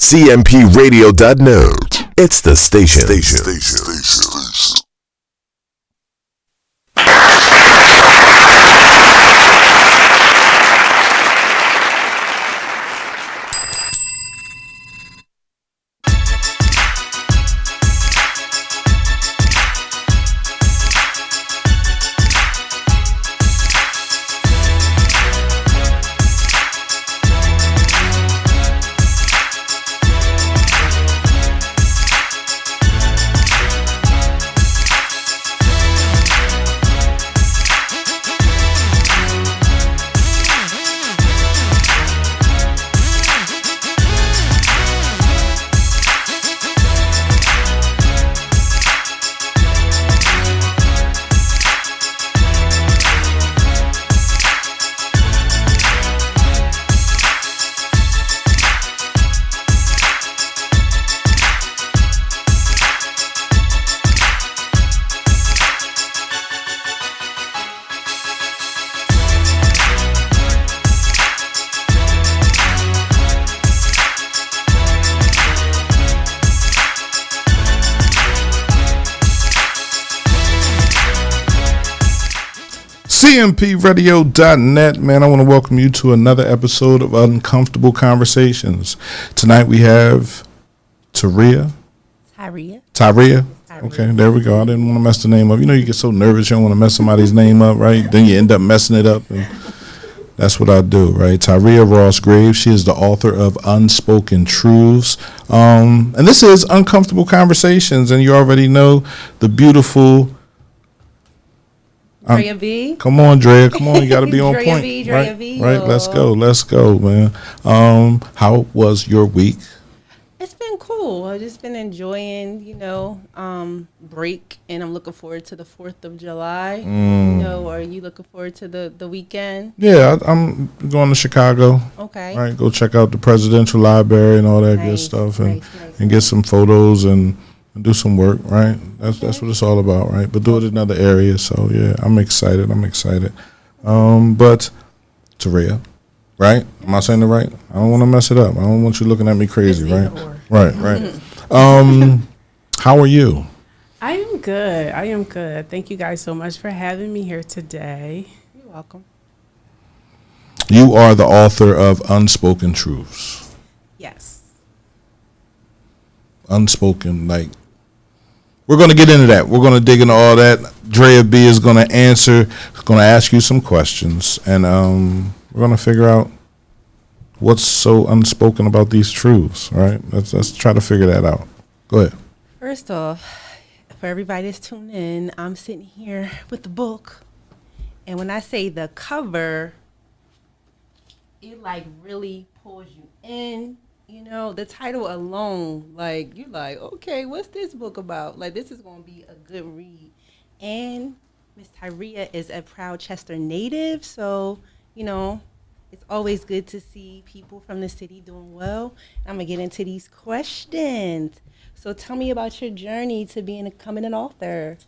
cmpradio.net. It's the station. cmpradio.net, man. I want to welcome you to another episode of Uncomfortable Conversations. Tonight we have Tyrrea. Okay, there we go. I didn't want to mess the name up. You know, you get so nervous you don't want to mess somebody's name up, right? Then you end up messing it up, and that's what I do, right? Tyrrea Ross Graves. She is the author of Unspoken Truths, and this is Uncomfortable Conversations, and you already know the beautiful Drea V. Come on, Drea. Come on, you got to be on Drea point. V, Drea V, right. Let's go, man. How was your week? It's been cool. I've just been enjoying, break, and I'm looking forward to the 4th of July. Are you looking forward to the weekend? Yeah, I'm going to Chicago. Okay. Right, go check out the Presidential Library and all that good stuff, and get some photos and do some work, right? That's what it's all about, right? But do it in other areas. So yeah, I'm excited. But Tyrrea, right? Am I saying it right? I don't want to mess it up. I don't want you looking at me crazy, right? Right. How are you? I am good. Thank you guys so much for having me here today. You're welcome. You are the author of Unspoken Truths. Yes. Unspoken, like, we're going to get into that. We're going to dig into all that. Drea B is going to ask you some questions, and we're going to figure out what's so unspoken about these truths, right? Let's try to figure that out. Go ahead. First off, for everybody that's tuning in, I'm sitting here with the book, and when I say the cover, it like really pulls you in. The title alone, like, you're like, okay, what's this book about? Like, this is going to be a good read. And Miss Tyrrea is a proud Chester native, so, it's always good to see people from the city doing well. I'm going to get into these questions. So tell me about your journey to becoming an author.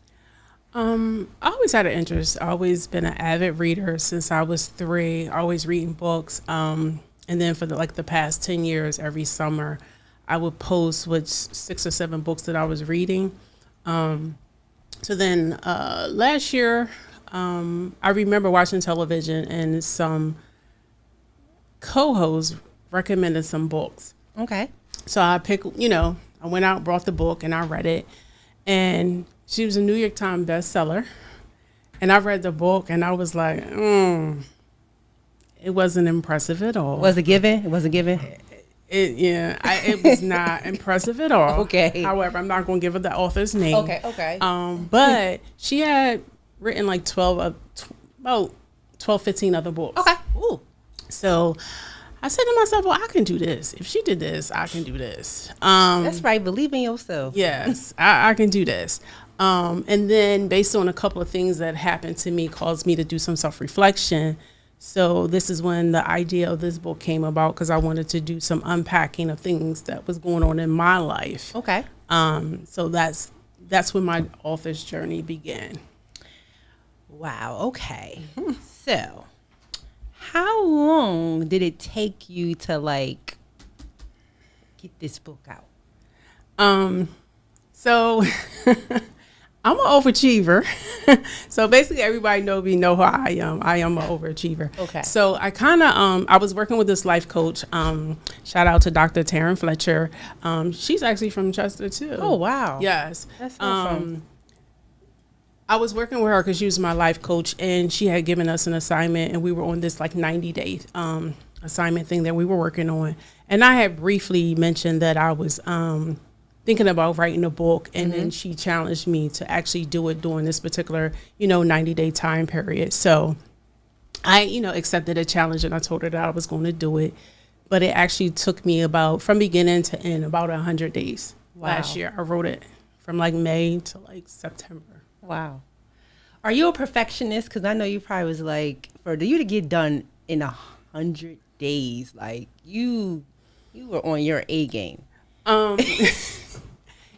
I always had an interest. I've always been an avid reader since I was 3, always reading books. And then for the past 10 years, every summer, I would post with 6 or 7 books that I was reading. So then last year, I remember watching television and some co-hosts recommended some books. Okay. So I went out, brought the book, and I read it. And she was a New York Times bestseller. And I read the book, and I was like, it wasn't impressive at all. Was it given? It wasn't given? It was not impressive at all. Okay. However, I'm not going to give her the author's name. Okay. But she had written like 12, 15 other books. Okay. Ooh. So I said to myself, well, I can do this. If she did this, I can do this. That's right. Believe in yourself. Yes, I can do this. And then based on a couple of things that happened to me caused me to do some self-reflection. So this is when the idea of this book came about, because I wanted to do some unpacking of things that was going on in my life. Okay. So that's when my author's journey began. Wow. Okay. So how long did it take you to get this book out? So I'm an overachiever. So basically everybody know who I am. I am an overachiever. Okay. So I kind of, I was working with this life coach. Shout out to Dr. Taryn Fletcher. She's actually from Chester too. Oh, wow. Yes. That's awesome. I was working with her because she was my life coach, and she had given us an assignment, and we were on this like 90-day assignment thing that we were working on. And I had briefly mentioned that I was thinking about writing a book, and then she challenged me to actually do it during this particular, 90-day time period. So I, accepted a challenge, and I told her that I was going to do it. But it actually took me about, from beginning to end, about 100 days. Wow. Last year. I wrote it from like May to like September. Wow. Are you a perfectionist? Because I know you probably was like, for you to get done in 100 days, like you were on your A game.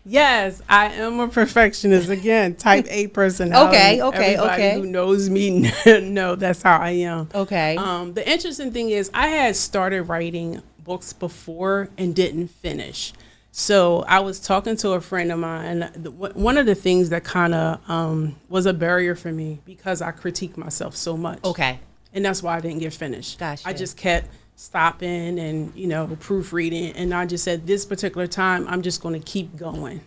Yes, I am a perfectionist. Again, type A personality. Everybody who knows me know that's how I am. Okay. The interesting thing is I had started writing books before and didn't finish. So I was talking to a friend of mine. One of the things that kind of was a barrier for me because I critique myself so much. Okay. And that's why I didn't get finished. Gotcha. I just kept stopping and, proofreading. And I just said, this particular time, I'm just going to keep going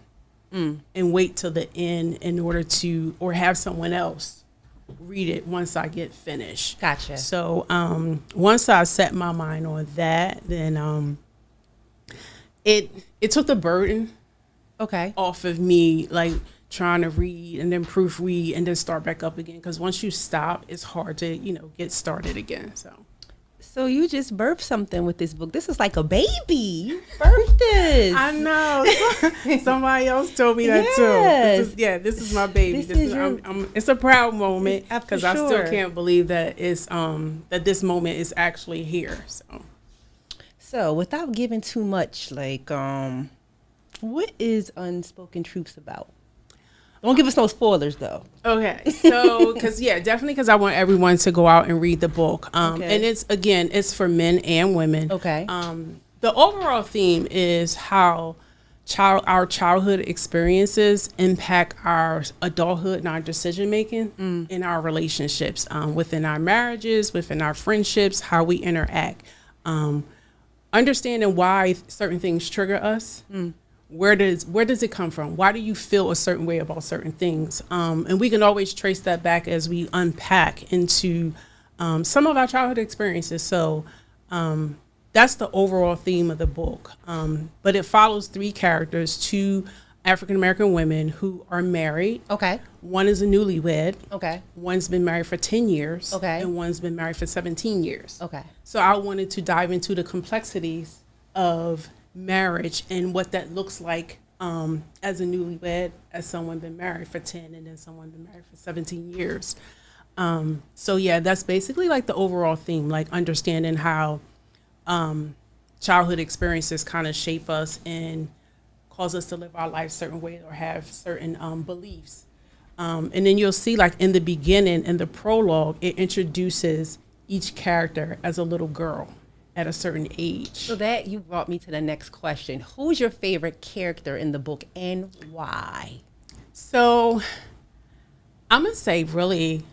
and wait till the end in order to, or have someone else read it once I get finished. Gotcha. So once I set my mind on that, then it took the burden off of me, like trying to read and then proofread and then start back up again. Because once you stop, it's hard to, get started again. So you just birthed something with this book. This is like a baby. You birthed this. I know. Somebody else told me that too. This is my baby. It's a proud moment because I still can't believe that it's that this moment is actually here. So without giving too much, like what is Unspoken Truths about? Don't give us no spoilers, though. Okay. So, definitely because I want everyone to go out and read the book. And it's for men and women. Okay. The overall theme is how our childhood experiences impact our adulthood and our decision making in our relationships, within our marriages, within our friendships, how we interact. Understanding why certain things trigger us. Where does it come from? Why do you feel a certain way about certain things? And we can always trace that back as we unpack into some of our childhood experiences. So that's the overall theme of the book. But it follows three characters, two African-American women who are married. Okay. One is a newlywed. Okay. One's been married for 10 years. Okay. And one's been married for 17 years. Okay. So I wanted to dive into the complexities of marriage and what that looks like as a newlywed, as someone been married for 10 and then someone been married for 17 years. That's basically like the overall theme, like understanding how childhood experiences kind of shape us and cause us to live our life certain ways or have certain beliefs. And then you'll see, like in the beginning, in the prologue, it introduces each character as a little girl at a certain age. So that you brought me to the next question. Who's your favorite character in the book and why? So I'm gonna say really,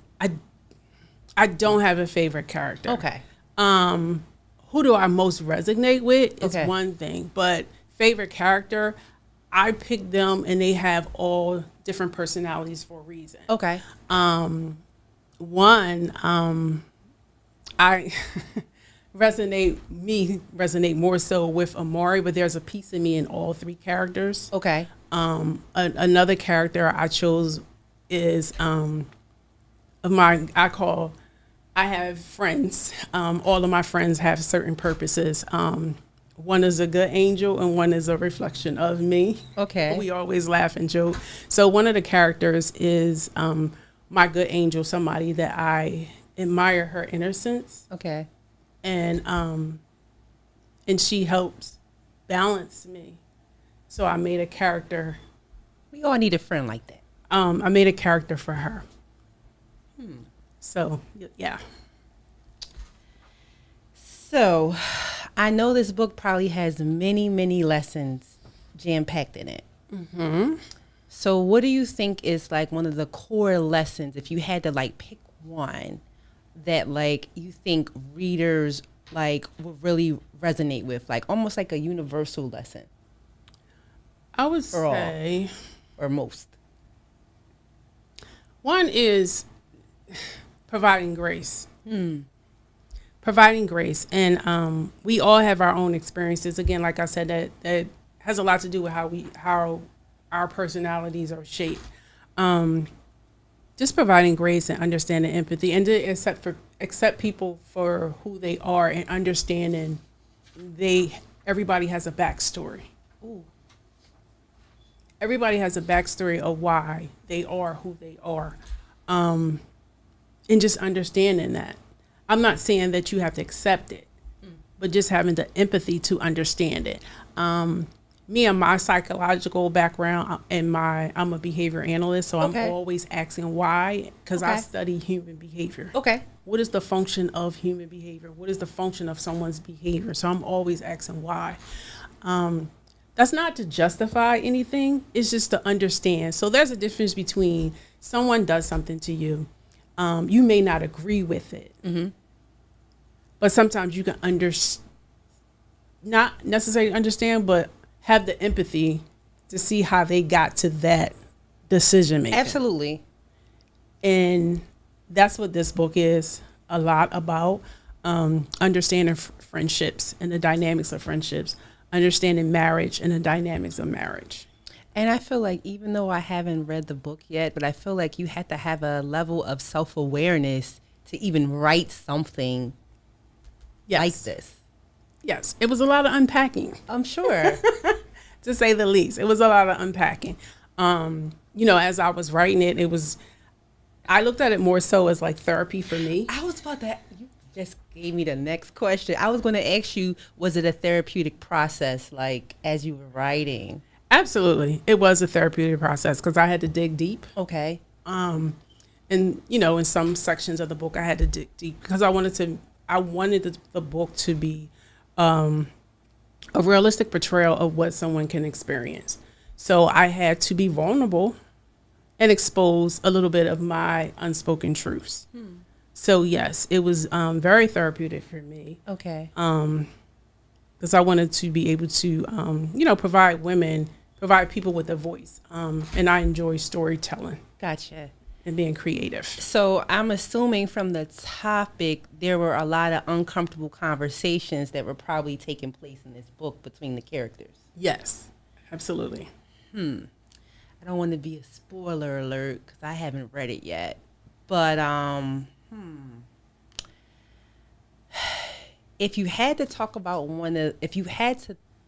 I don't have a favorite character. Okay. Who do I most resonate with is Okay. one thing, but favorite character, I picked them and they have all different personalities for a reason. Okay. I resonate more so with Amari, but there's a piece of me in all three characters. Okay. Another character I chose is I have friends. All of my friends have certain purposes. One is a good angel and one is a reflection of me. Okay. We always laugh and joke. So one of the characters is my good angel, somebody that I admire her innocence. Okay. And she helps balance me. So I made a character. We all need a friend like that. I made a character for her. So, yeah. So I know this book probably has many, many lessons jam-packed in it. Mm-hmm. So what do you think is like one of the core lessons, if you had to like pick one, that like you think readers like will really resonate with, like almost like a universal lesson I would for all say or most? one is providing grace. Providing grace. And we all have our own experiences. Again, like I said, that has a lot to do with how our personalities are shaped. Just providing grace and understanding empathy, and to accept people for who they are, and understanding everybody has a backstory. Ooh. Everybody has a backstory of why they are who they are. And just understanding that. I'm not saying that you have to accept it, but just having the empathy to understand it. Me and my psychological background, I'm a behavior analyst, so Okay. I'm always asking why, because I Okay. study human behavior. Okay. What is the function of human behavior? What is the function of someone's behavior? So I'm always asking why. That's not to justify anything. It's just to understand. So there's a difference between someone does something to you. You may not agree with it, but sometimes you can not necessarily understand, but have the empathy to see how they got to that decision making. Absolutely. And that's what this book is a lot about. Understanding friendships and the dynamics of friendships, understanding marriage and the dynamics of marriage. And I feel like even though I haven't read the book yet, but I feel like you had to have a level of self-awareness to even write something like this. Yes, it was a lot of unpacking, I'm sure. to say the least. It was a lot of unpacking. As I was writing it, I looked at it more so as like therapy for me. I was about to, you just gave me the next question. I was going to ask you, was it a therapeutic process, like as you were writing? Absolutely. It was a therapeutic process because I had to dig deep. Okay. And, in some sections of the book, I had to dig deep because I wanted the book to be a realistic portrayal of what someone can experience. So I had to be vulnerable and expose a little bit of my unspoken truths. So yes, it was very therapeutic for me. Okay. Because I wanted to be able to, provide people with a voice. And I enjoy storytelling Gotcha. and being creative. So I'm assuming from the topic, there were a lot of uncomfortable conversations that were probably taking place in this book between the characters. Yes, absolutely. I don't want to be a spoiler alert because I haven't read it yet. But if you had to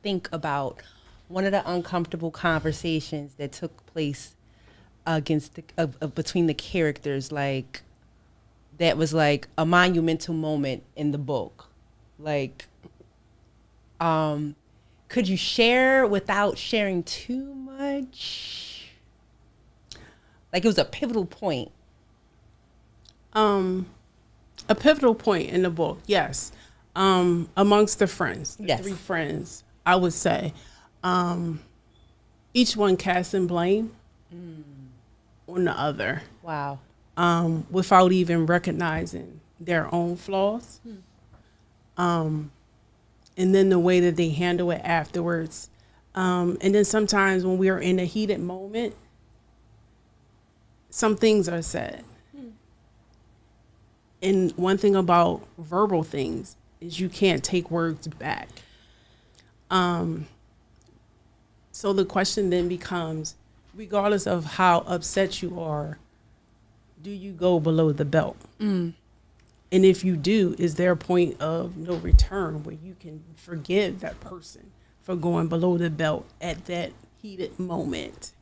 think about one of the uncomfortable conversations that took place between the characters, like that was like a monumental moment in the book, like, could you share without sharing too much? Like it was a pivotal point. A pivotal point in the book, yes. Amongst the friends, the Yes. 3 friends, I would say, each one casting blame on the other, Wow. without even recognizing their own flaws. And then the way that they handle it afterwards. And then sometimes when we are in a heated moment, some things are said. And one thing about verbal things is you can't take words back. So the question then becomes, regardless of how upset you are, do you go below the belt? And if you do, is there a point of no return where you can forgive that person for going below the belt at that heated moment?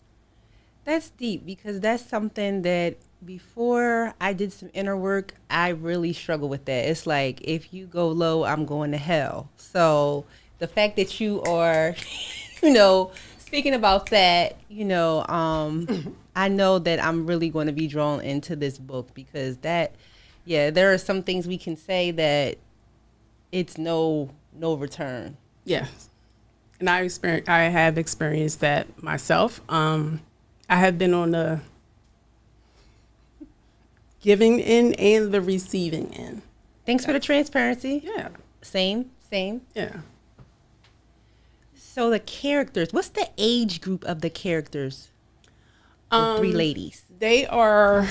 That's deep because that's something that before I did some inner work, I really struggle with that. It's like, if you go low, I'm going to hell. So the fact that you are, speaking about that, I know that I'm really going to be drawn into this book because there are some things we can say that it's no no return. Yes. And I have experienced that myself. I have been on the giving end and the receiving end. Thanks for the transparency. Yeah. Same. Yeah. So the characters, what's the age group of the characters? The three ladies. They are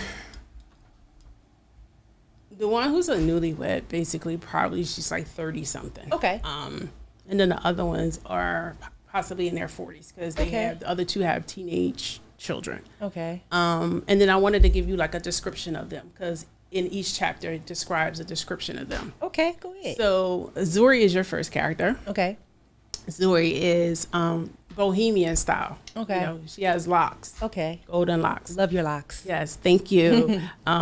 the one who's a newlywed, basically, probably she's like 30 something. Okay. And then the other ones are possibly in their 40s because they Okay. have the other two have teenage children. Okay. And then I wanted to give you like a description of them because in each chapter it describes a description of them. Okay, go ahead. So Zuri is your first character. Okay. Zuri is bohemian style. Okay. You know, she has locks, Okay. golden locks. Love your locks. Yes, thank you.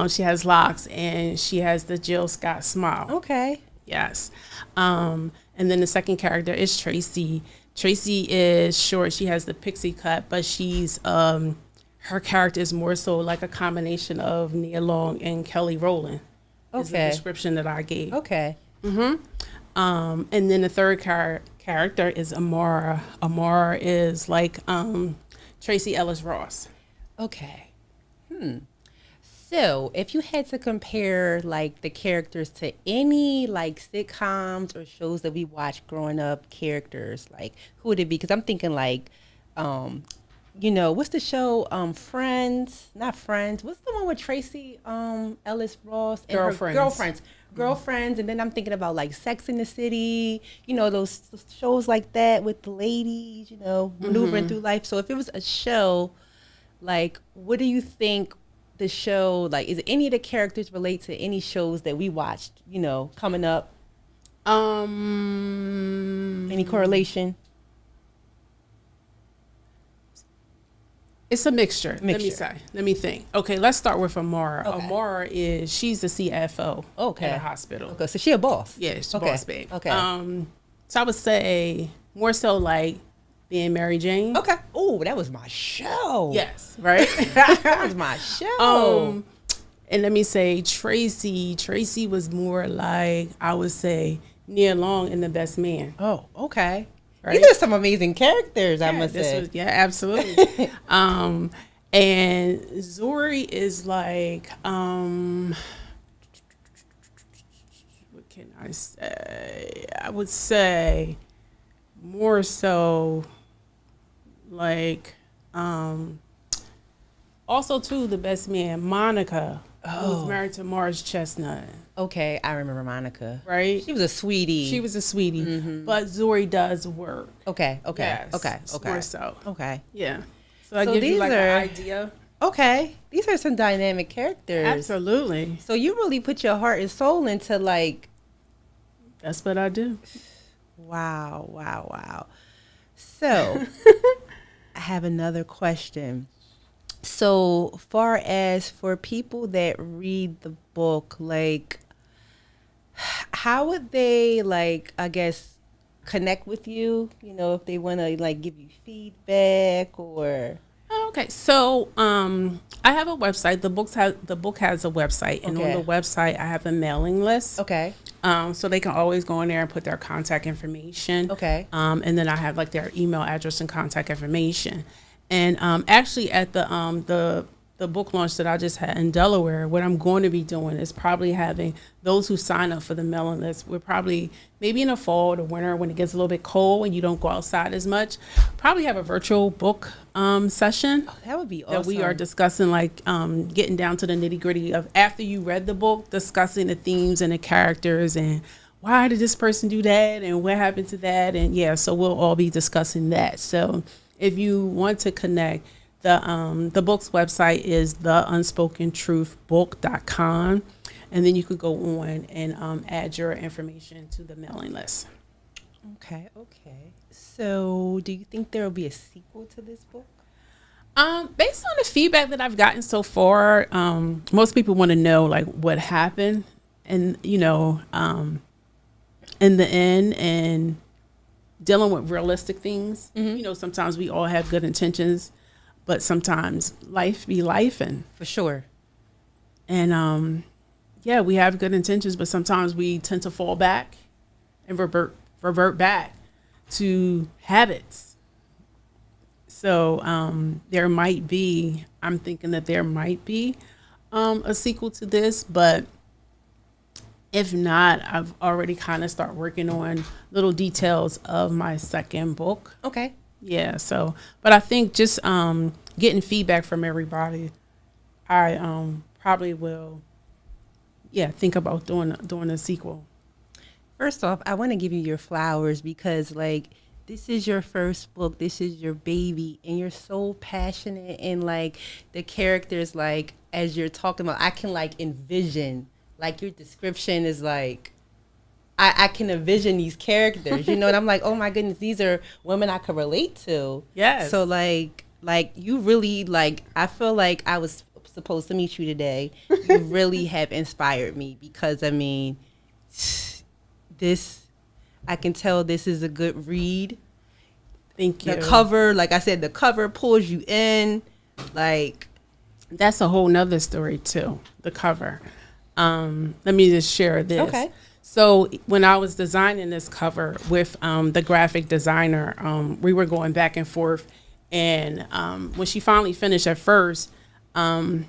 She has locks and she has the Jill Scott smile. Okay. Yes. And then the second character is Tracy. Tracy is short. She has the pixie cut, but she's her character is more so like a combination of Nia Long and Kelly Rowland. Is the Okay. description that I gave. Okay. And then the third character is Amara. Amara is like Tracy Ellis Ross. Okay. So, if you had to compare like the characters to any like sitcoms or shows that we watched growing up, characters, like who would it be? Because I'm thinking like, you know, what's the show? Friends, not Friends. What's the one with Tracy Ellis Ross and her Girlfriends. Girlfriends, and then I'm thinking about like Sex in the City. You know, those shows like that with the ladies. You know, maneuvering through life. So, if it was a show, like, what do you think? The show, like, is any of the characters relate to any shows that we watched, you know, coming up? Any correlation? It's a mixture. Mixture. Let me think. Okay, let's start with Amara. Okay. Amara she's the CFO Okay. at a hospital. Okay, so she a boss. Yeah, she's Okay. boss babe. Okay. So I would say more so like being Mary Jane. Okay. Oh, that was my show. Yes, right? That was my show. And let me say Tracy. Tracy was more like, I would say, Nia Long in The Best Man. Oh, okay. Right? These are some amazing characters, I must say. Absolutely. And Zuri is like, what can I say? I would say more so like, also too, The Best Man, Monica, who was married to Marge Chestnut. Okay, I remember Monica. Right? She was a sweetie. She was a sweetie, but Zuri does work. Okay. Yes, Okay. more so. Okay. Yeah. So I So give you these like are- an idea. Okay. These are some dynamic characters. Absolutely. So you really put your heart and soul into like, That's what I do. wow. So I have another question. So far as for people that read the book, like, how would they, like, I guess, connect with you? You know, if they want to like give you feedback or. Okay, so I have a website. The book has a website, and Okay. on the website I have a mailing list. Okay. So they can always go in there and put their contact information. Okay. And then I have like their email address and contact information. And actually at the book launch that I just had in Delaware, what I'm going to be doing is probably having those who sign up for the mailing list. We're probably maybe in the fall or the winter when it gets a little bit cold and you don't go outside as much, probably have a virtual book session. Oh, that would be awesome. That we are discussing, like getting down to the nitty gritty of after you read the book, discussing the themes and the characters and why did this person do that and what happened to that. And yeah, so we'll all be discussing that. So if you want to connect, the book's website is theunspokenTruthbook.com. And then you could go on and add your information to the mailing list. Okay. So do you think there will be a sequel to this book? Based on the feedback that I've gotten so far, most people want to know like what happened and, you know, in the end and dealing with realistic things. You know, sometimes we all have good intentions, but sometimes life be life For sure. and yeah, we have good intentions, but sometimes we tend to fall back and revert revert back to habits. So I'm thinking that there might be a sequel to this, but if not, I've already kind of started working on little details of my second book. Okay. Yeah. So, but I think just getting feedback from everybody, I probably will, think about doing a sequel. First off, I want to give you your flowers because, like, this is your first book. This is your baby, and you're so passionate. And like the characters, like as you're talking about, I can like envision. Like your description is like, I can envision these characters, you know, and I'm like, oh my goodness, these are women I could relate to. Yes. So like you really like, I feel like I was supposed to meet you today. You really have inspired me because I mean, I can tell this is a good read. Thank you. The cover, like I said, the cover pulls you in. Like that's a whole nother story too. The cover. Let me just share this. Okay. So when I was designing this cover with the graphic designer, we were going back and forth. And when she finally finished at first, the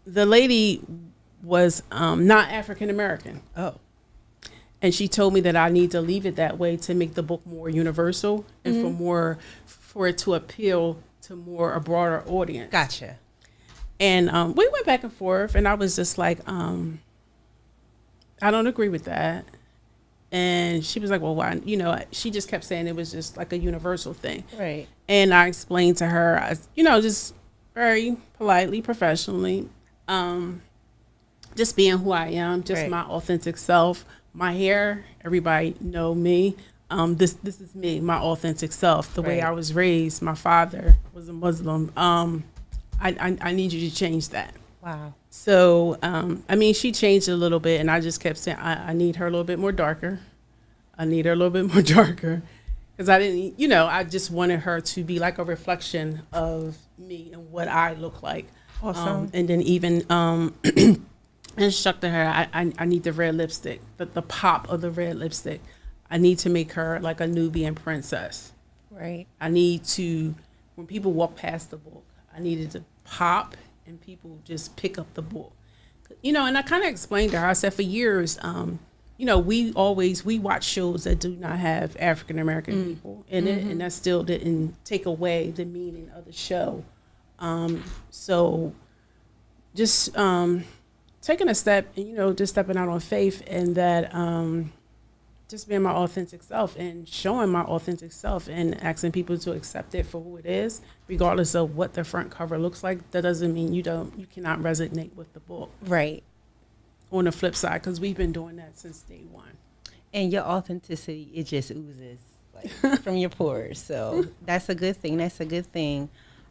lady was not African American. Oh. And she told me that I need to leave it that way to make the book more universal and for it to appeal to a broader audience. Gotcha. And we went back and forth, and I was just like, I don't agree with that. And she was like, well, why? You know, she just kept saying it was just like a universal thing. Right. And I explained to her, just very politely, professionally, just being who I am, just my authentic self. My hair, everybody know me. This is me, my authentic self. The way I was raised, my father was a Muslim. I need you to change that. Wow. So, she changed a little bit, and I just kept saying, I need her a little bit more darker. I need her a little bit more darker. Because I didn't, I just wanted her to be like a reflection of me and what I look like. Awesome. And then even instructed her, I need the red lipstick, the pop of the red lipstick. I need to make her like a Nubian princess. Right. I need to, when people walk past the book, I needed to pop and people just pick up the book. And I kind of explained to her, I said for years, we watch shows that do not have African American people in it, and that still didn't take away the meaning of the show. So just taking a step, just stepping out on faith, and that just being my authentic self and showing my authentic self and asking people to accept it for who it is, regardless of what the front cover looks like. That doesn't mean you cannot resonate with the book. Right. On the flip side, because we've been doing that since day one. And your authenticity, it just oozes from your pores. So that's a good thing. That's a good thing.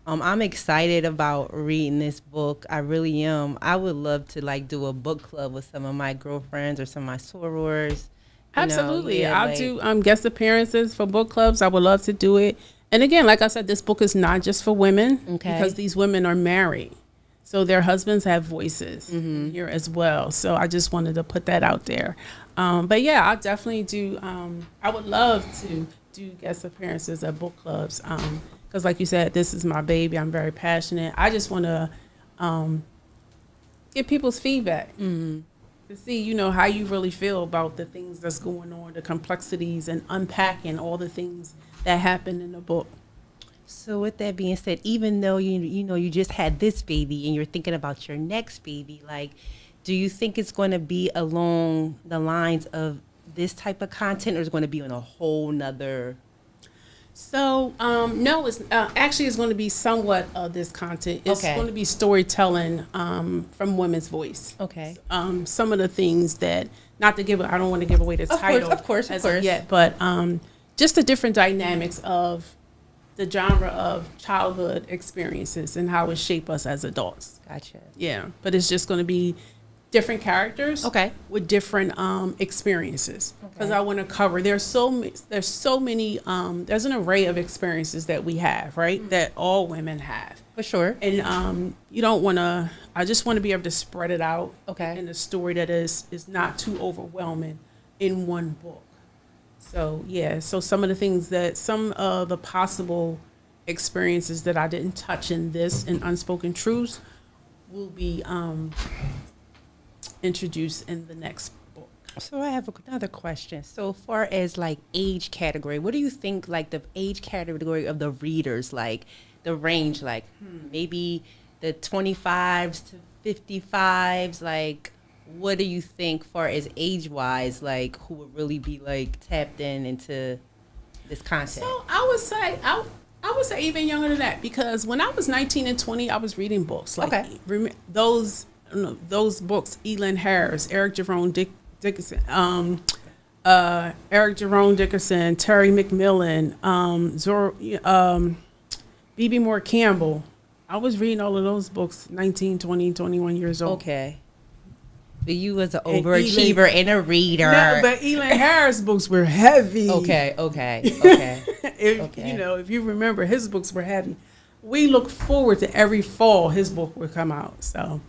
I'm excited about reading this book. I really am. I would love to do a book club with some of my girlfriends or some of my sorors. Absolutely. I'll do guest appearances for book clubs. I would love to do it. And again, like I said, this book is not just for women because these women are married. So their husbands have voices here as well. So I just wanted to put that out there. But yeah, I'll definitely do. I would love to do guest appearances at book clubs. Because like you said, this is my baby. I'm very passionate. I just want to get people's feedback. To see, how you really feel about the things that's going on, the complexities, and unpacking all the things that happen in the book. So with that being said, even though you just had this baby and you're thinking about your next baby, do you think it's going to be along the lines of this type of content, or is it going to be on a whole nother? So, no, it's actually it's going to be somewhat of this content. It's going to be storytelling from women's voice. Okay. Some of the things that, I don't want to give away the title. Of course. Yet, but just the different dynamics of the genre of childhood experiences and how it shapes us as adults. Gotcha. Yeah, but it's just going to be different characters with different experiences, because I want to cover there's so many there's an array of experiences that we have, right, that all women have for sure, and you don't want to I just want to be able to spread it out in a story that is not too overwhelming in one book. So yeah, so some of the things that some of the possible experiences that I didn't touch in Unspoken Truths will be introduced in the next book. So I have another question. So far as like age category, what do you think like the age category of the readers, like the range, like maybe the 25s to 55s, like what do you think far as age wise, like who would really be like tapped into this concept? So I would say even younger than that, because when I was 19 and 20, I was reading books like those books, Elin Harris, Eric Jerome Dickinson, Terry McMillan, B.B. Moore Campbell. I was reading all of those books 19, 20, 21 years old. Okay. But you was an overachiever and a reader. No, but Elin Harris books were heavy. Okay. If you remember, his books were heavy. We look forward to every fall his book would come out. So,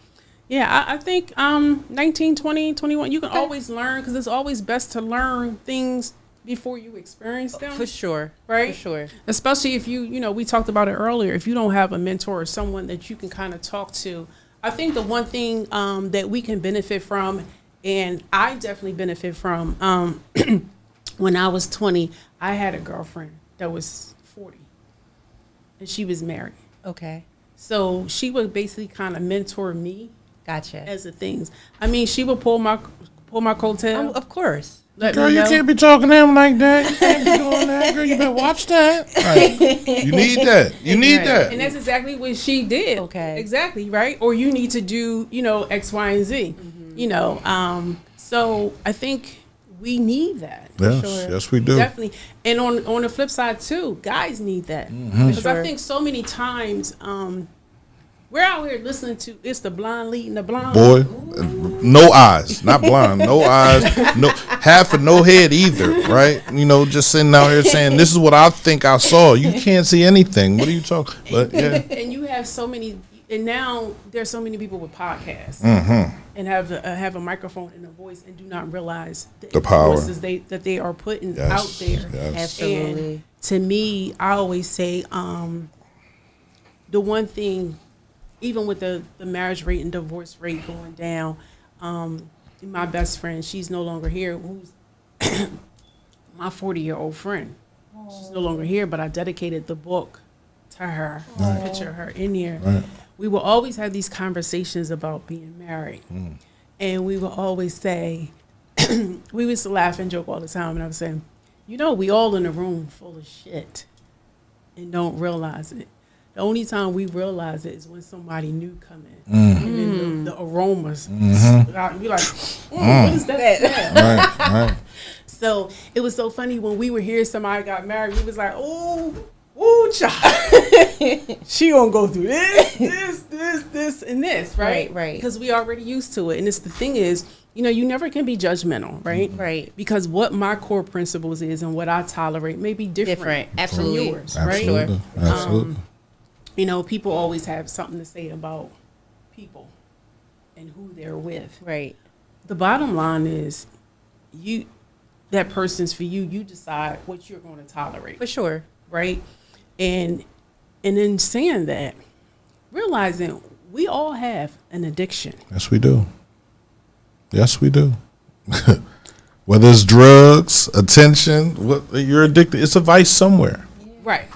yeah, I think 19, 20, 21, you can always learn, because it's always best to learn things before you experience them. For sure. Right? For sure. Especially if we talked about it earlier, if you don't have a mentor or someone that you can kind of talk to. I think the one thing that we can benefit from, and I definitely benefit from, when I was 20, I had a girlfriend that was 40, and she was married. Okay. So she would basically kind of mentor me. Gotcha. As the things. I mean, she would pull my coattail. Of course. Girl, you can't be talking to him like that. You can't be doing that. Girl, you better watch that. Right. You need that. You need that. And that's exactly what she did. Okay. Exactly, right? Or you need to do, X, Y, and Z. So I think we need that. Yes, sure. Yes, we do. Definitely. And on the flip side, too, guys need that. Because I think so many times we're out here listening to It's the Blonde Leading the Blonde. Boy, no eyes. Not blind. No eyes. No half of no head either, right? Just sitting out here saying, this is what I think I saw. You can't see anything. What are you talking? But yeah. And you have so many, and now there's so many people with podcasts and have a microphone and a voice and do not realize the power that they are putting out there. Yes. Absolutely. And to me, I always say the one thing, even with the marriage rate and divorce rate going down, my best friend, she's no longer here, who's my 40-year-old friend. She's no longer here, but I dedicated the book to her. Right. Picture of her in here. Right. We will always have these conversations about being married. And we will always say, we used to laugh and joke all the time, and I was saying, we all in a room full of shit and don't realize it. The only time we realize it is when somebody new come in. And then the aromas. You're like, what is that? Right. So it was so funny when we were here, somebody got married. We was like, ooh, child. She gonna go through this, and this, right? Right. Because we already used to it. And the thing is, you never can be judgmental, right? Right. Because what my core principles is and what I tolerate may be different. Absolutely. From yours, right? Absolutely. People always have something to say about people and who they're with. Right. The bottom line is that person's for you. You decide what you're going to tolerate. For sure. Right? And in saying that, realizing we all have an addiction. Yes, we do. Whether it's drugs, attention, what you're addicted, it's a vice somewhere. Right.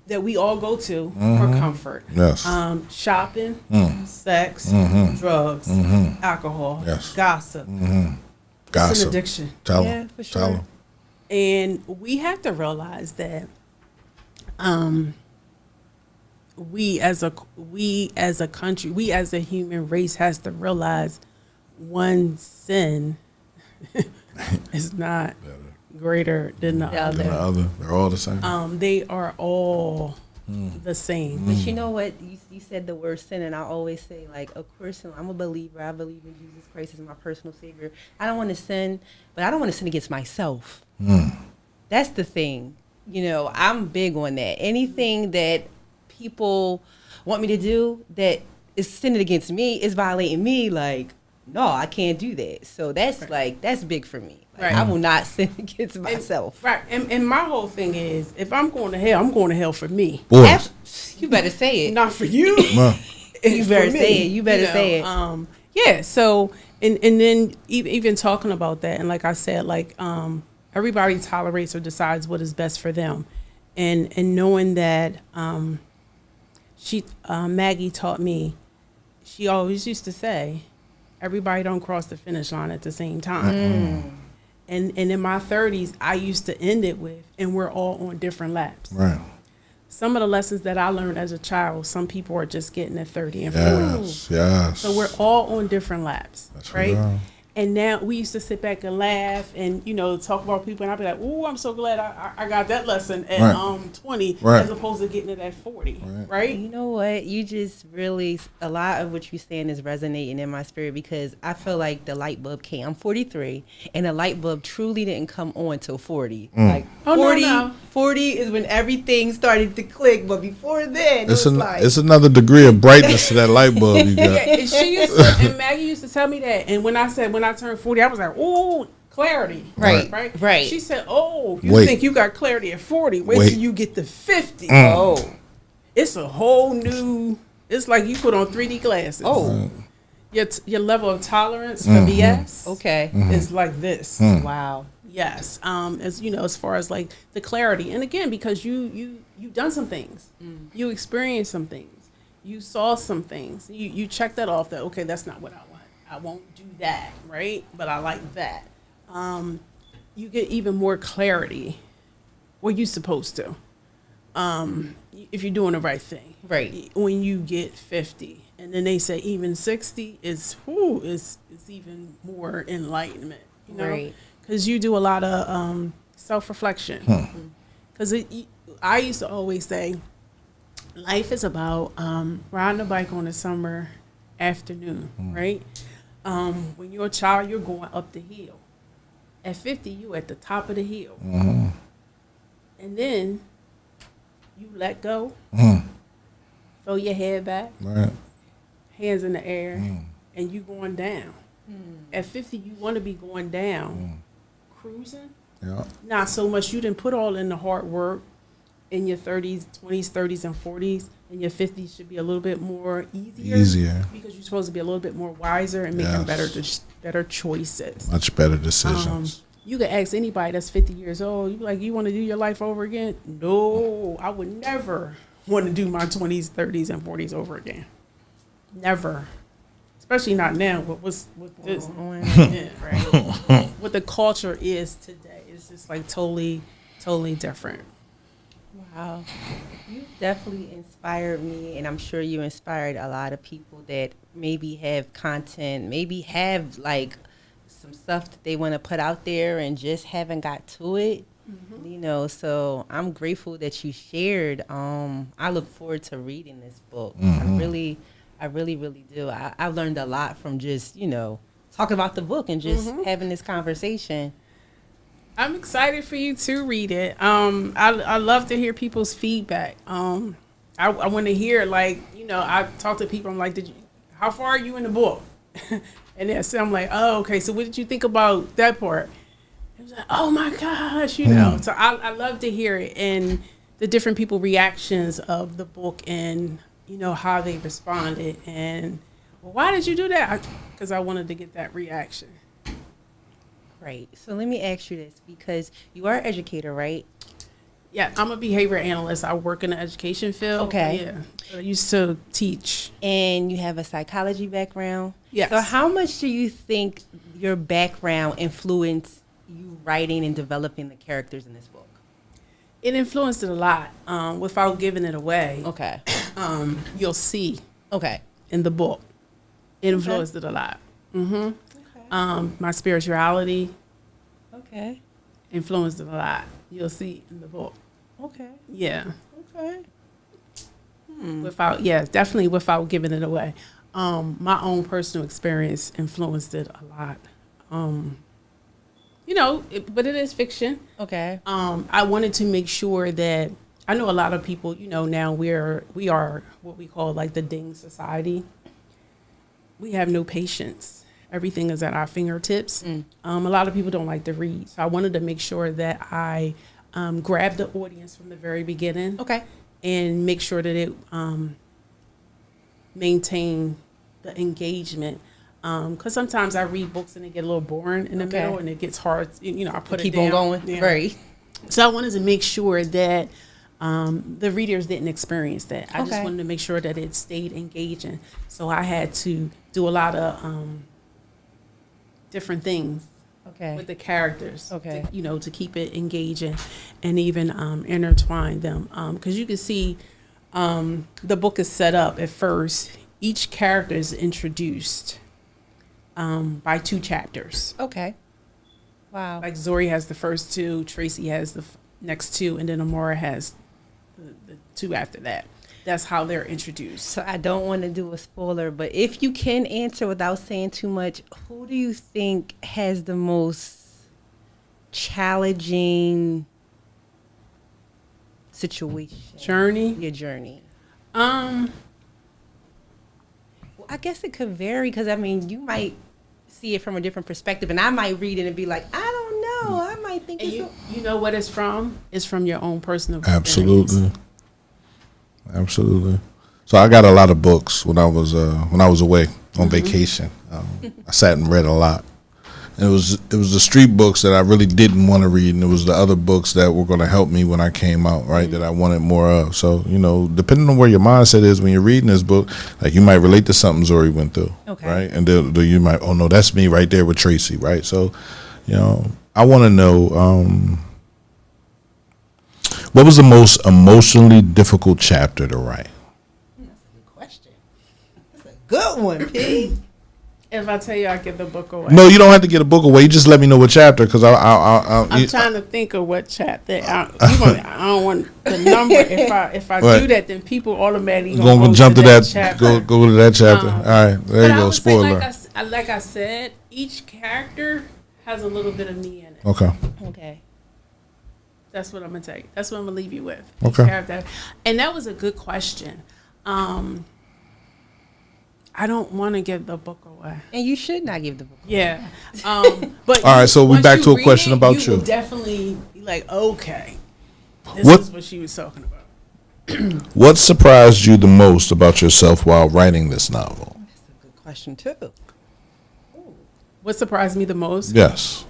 That we all go to for comfort. Yes. Shopping, sex, drugs, alcohol, gossip. It's an addiction. For sure. And we have to realize that we as a country, we as a human race has to realize one sin is not greater than the other. They're all the same. They are all the same. But you know what? You said the word sin, and I always say, like, of course, I'm a believer. I believe in Jesus Christ as my personal Savior. I don't want to sin, but I don't want to sin against myself. That's the thing. I'm big on that. Anything that people want me to do that is sinning against me is violating me. Like, no, I can't do that. So that's like, that's big for me. Like, Right. I will not sin against myself. Right. And my whole thing is, if I'm going to hell, I'm going to hell for me. Boy. You better say it. Not for you. Well, You better say it. You better say it. Yeah. So, and then even talking about that, and like I said, like everybody tolerates or decides what is best for them, and knowing that Maggie taught me, she always used to say, everybody don't cross the finish line at the same time. And in my 30s, I used to end it with, and we're all on different laps. right. Some of the lessons that I learned as a child, some people are just getting at 30 and 40. Yes. So we're all on different laps, That's right? right. And now we used to sit back and laugh and, talk about people. And I'd be like, oh, I'm so glad I got that lesson at Right. 20 Right. as opposed to getting it at 40, Right. right? You know what? You just really, a lot of what you're saying is resonating in my spirit, because I feel like the light bulb came. I'm 43, and the light bulb truly didn't come on till 40. Like Oh, no, 40, no. 40 is when everything started to click. But before then, It's another degree of brightness to that light bulb you got. Yeah, and she used to, and Maggie used to tell me that. And when I turned 40, I was like, oh, clarity. Right. Right. She said, oh, you Wait. think you got clarity at 40. Wait Wait. till you get to 50. oh, It's a whole new, it's like you put on 3D glasses. oh, Your level of tolerance for BS okay. is like this. Wow. Yes. As far as like the clarity. And again, because you've done some things. You experienced some things. You saw some things. You check that off that, okay, that's not what I want. I won't do that, right? But I like that. You get even more clarity. What you're supposed to. If you're doing the right thing. Right. When you get 50. And then they say even 60 is even more enlightenment. You know? Right. Because you do a lot of self-reflection. Because I used to always say, life is about riding a bike on a summer afternoon, right? When you're a child, you're going up the hill. At 50, you at the top of the hill. And then you let go, throw your head back, Right. hands in the air, and you going down. At 50, you want to be going down, cruising. Yeah. Not so much. You didn't put all in the hard work in your 30s, 20s, 30s, and 40s. And your 50s should be a little bit more easier. Because you're supposed to be a little bit more wiser and making better choices. Much better decisions. You can ask anybody that's 50 years old, you be like, you want to do your life over again? No, I would never want to do my 20s, 30s, and 40s over again. Never. Especially not now. What this? Yeah, right? What the culture is today is just like totally different. Wow. You definitely inspired me, and I'm sure you inspired a lot of people that maybe have content, maybe have like some stuff that they want to put out there and just haven't got to it. So I'm grateful that you shared. I look forward to reading this book. I really do. I learned a lot from just, talking about the book and just having this conversation. I'm excited for you to read it. I love to hear people's feedback. I want to hear, I talk to people. I'm like, how far are you in the book? And then I'm like, oh, okay. So what did you think about that part? It was like, oh my gosh, So I love to hear it and the different people reactions of the book and how they responded and why did you do that? Because I wanted to get that reaction. Right. So let me ask you this, because you are an educator, right? Yeah, I'm a behavior analyst. I work in the education field. Okay. Yeah. I used to teach. And you have a psychology background. Yes. So how much do you think your background influenced you writing and developing the characters in this book? It influenced it a lot. Without giving it away. Okay. You'll see. Okay. In the book, it influenced it a lot. Okay. My spirituality. Okay. Influenced it a lot. You'll see in the book. Okay. Yeah. Okay. Definitely without giving it away. My own personal experience influenced it a lot. But it is fiction. Okay. I wanted to make sure that I know a lot of people, now we are what we call like the ding society. We have no patience. everything is at our fingertips. A lot of people don't like to read, so I wanted to make sure that I grab the audience from the very beginning. Okay. And make sure that it maintain the engagement. Because sometimes I read books and they get a little boring in the middle, and it gets hard. I put it down. Keep on going. Yeah. Right. So I wanted to make sure that the readers didn't experience that. I just wanted to make sure that it stayed engaging. So I had to do a lot of different things with the characters, to keep it engaging and even intertwine them. Because you can see the book is set up at first. Each character is introduced by 2 chapters. Okay. Wow. Like Zori has the first 2, Tracy has the next 2, and then Amora has the 2 after that. That's how they're introduced. So I don't want to do a spoiler, but if you can answer without saying too much, who do you think has the most challenging situation? Journey? Your journey. Um, Well, I guess it could vary because, I mean, you might see it from a different perspective, and I might read it and be like, I don't know. I might think and it's you know what it's from? It's from your own personal experience. Absolutely. Absolutely. So I got a lot of books when I was away on vacation. I sat and read a lot. And it was the street books that I really didn't want to read, and it was the other books that were going to help me when I came out, right? That I wanted more of. So depending on where your mindset is when you're reading this book, like you might relate to something Zori went through, right? And then you might, oh no, that's me right there with Tracy, right? So, I want to know. What was the most emotionally difficult chapter to write? That's a good question. That's a good one, P. If I tell you, I give the book away. No, you don't have to get a book away. You just let me know what chapter, because I'm trying to think of what chapter. I don't want the number. If I do that, then people automatically gonna go jump to that chapter. Go to that chapter. All right, there you go. Spoiler. Like I said, each character has a little bit of me in it. Okay. That's what I'm gonna tell you. That's what I'm gonna leave you with. Okay. And that was a good question. I don't want to give the book away. And you should not give the book away. Yeah. But all right, so we back to a question about you. You will definitely be like, okay, this is what she was talking about. What surprised you the most about yourself while writing this novel? That's a good question, too. What surprised me the most? Yes.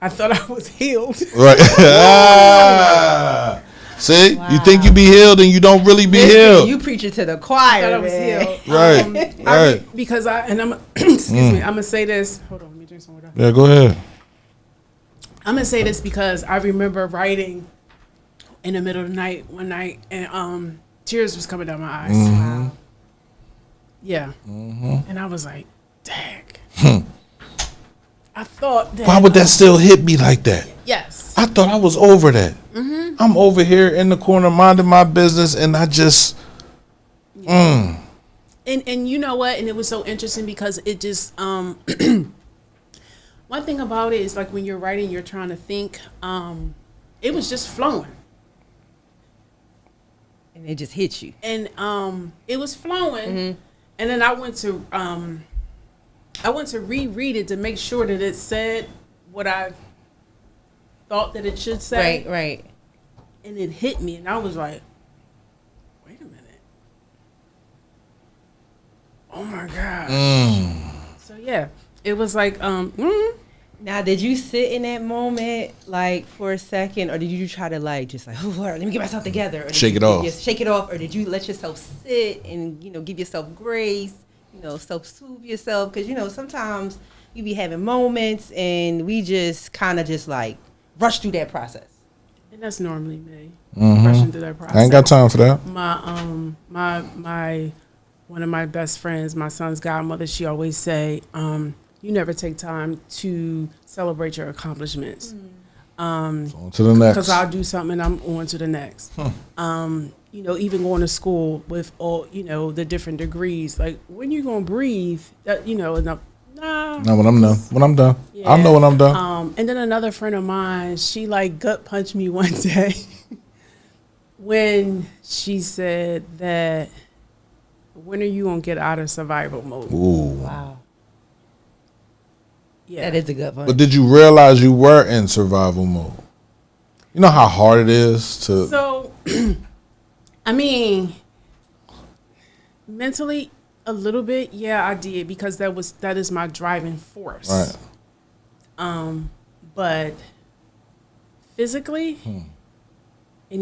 I thought I was healed. Right. See, you think you be healed and you don't really be healed. You preach it to the choir. I thought I was healed. Right. Right. Because I'm excuse me, I'm gonna say this. Hold on, let me drink some water. Yeah, go ahead. I'm gonna say this because I remember writing in the middle of the night one night, and tears was coming down my eyes. Wow. Yeah. And I was like, dang. I thought that. Why would that still hit me like that? Yes. I thought I was over that. I'm over here in the corner minding my business, and I just. And you know what? And it was so interesting because it just one thing about it is like when you're writing, you're trying to think. It was just flowing. And it just hit you. And it was flowing, and then I went to reread it to make sure that it said what I thought that it should say. Right. And it hit me, and I was like, wait a minute. Oh my gosh. So yeah, it was like, Now, did you sit in that moment like for a second, or did you try to like just like, oh Lord, let me get myself together, or Shake it off. Shake it off, or did you let yourself sit and give yourself grace, self-soothe yourself, because sometimes you be having moments and we just kind of just like rush through that process. and that's normally me rushing through that process. I ain't got time for that. My one of my best friends, my son's godmother, she always say, you never take time to celebrate your accomplishments. On to the next. Because I'll do something and I'm on to the next. Even going to school with all, the different degrees, like when you going to breathe, nah. No, when I'm done. When I'm done. Yeah. I'll know when I'm done. And then another friend of mine, she like gut punched me one day when she said that, when are you going to get out of survival mode? Ooh. Wow. Yeah. That is a good one. But did you realize you were in survival mode? You know how hard it is to. So, I mean, mentally, a little bit, yeah, I did, because that is my driving force. Right. But physically and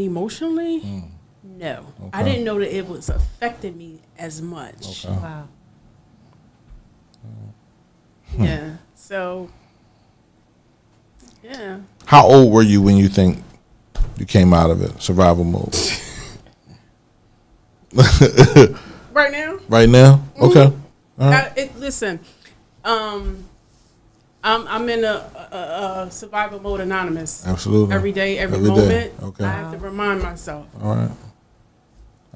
emotionally, no. I Okay. didn't know that it was affecting me as much. Okay. Wow. Yeah. So, yeah. How old were you when you think you came out of it, survival mode? Right now, Right now? Okay. All right. listen, I'm in a survival mode anonymous. Absolutely. Every day, every Every day. moment. Okay. I have to remind myself. All right.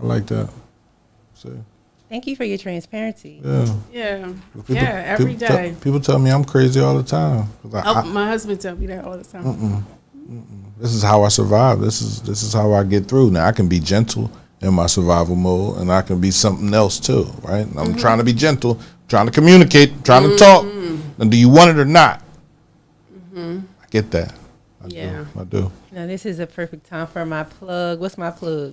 I like that. See? Thank you for your transparency. Yeah. Yeah. People- Every people tell- day. People tell me I'm crazy all the time. 'Cause My husband tells me that all the time. This is how I survive. This is how I get through. Now I can be gentle in my survival mode, and I can be something else too, right? And I'm trying to be gentle, trying to communicate, trying to talk. Now, do you want it or not? I get that. I do. Now, this is a perfect time for my plug. What's my plug?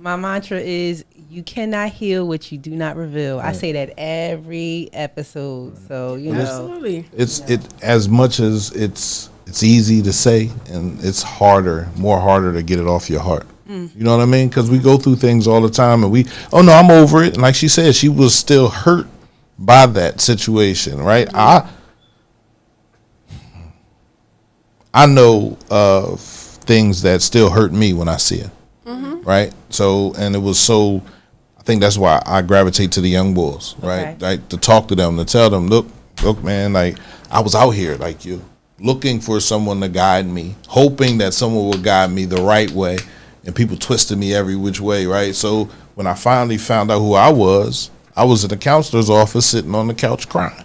My mantra is, you cannot heal what you do not reveal. I say that every episode. So, you know. Absolutely. It's as much as it's easy to say, and it's more harder to get it off your heart. You know what I mean? Because we go through things all the time, and I'm over it. And like she said, she was still hurt by that situation, right? I know of things that still hurt me when I see it, right? So, and it was so. I think that's why I gravitate to the young bulls, right? Okay. Like to talk to them, to tell them, look, man, like I was out here, like you, looking for someone to guide me, hoping that someone would guide me the right way, and people twisted me every which way, right? So when I finally found out who I was in the counselor's office sitting on the couch crying,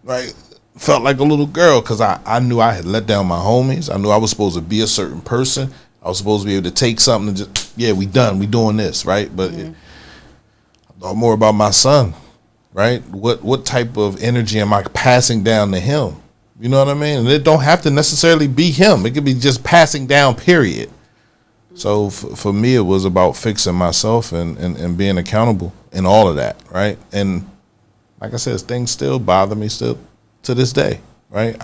right? Felt like a little girl because I knew I had let down my homies. I knew I was supposed to be a certain person. I was supposed to be able to take something and just, we doing this, right? But I thought more about my son, right? What type of energy am I passing down to him? You know what I mean? And it don't have to necessarily be him. It could be just passing down, period. So for me, it was about fixing myself and being accountable in all of that, right? And like I said, things still bother me still to this day, right?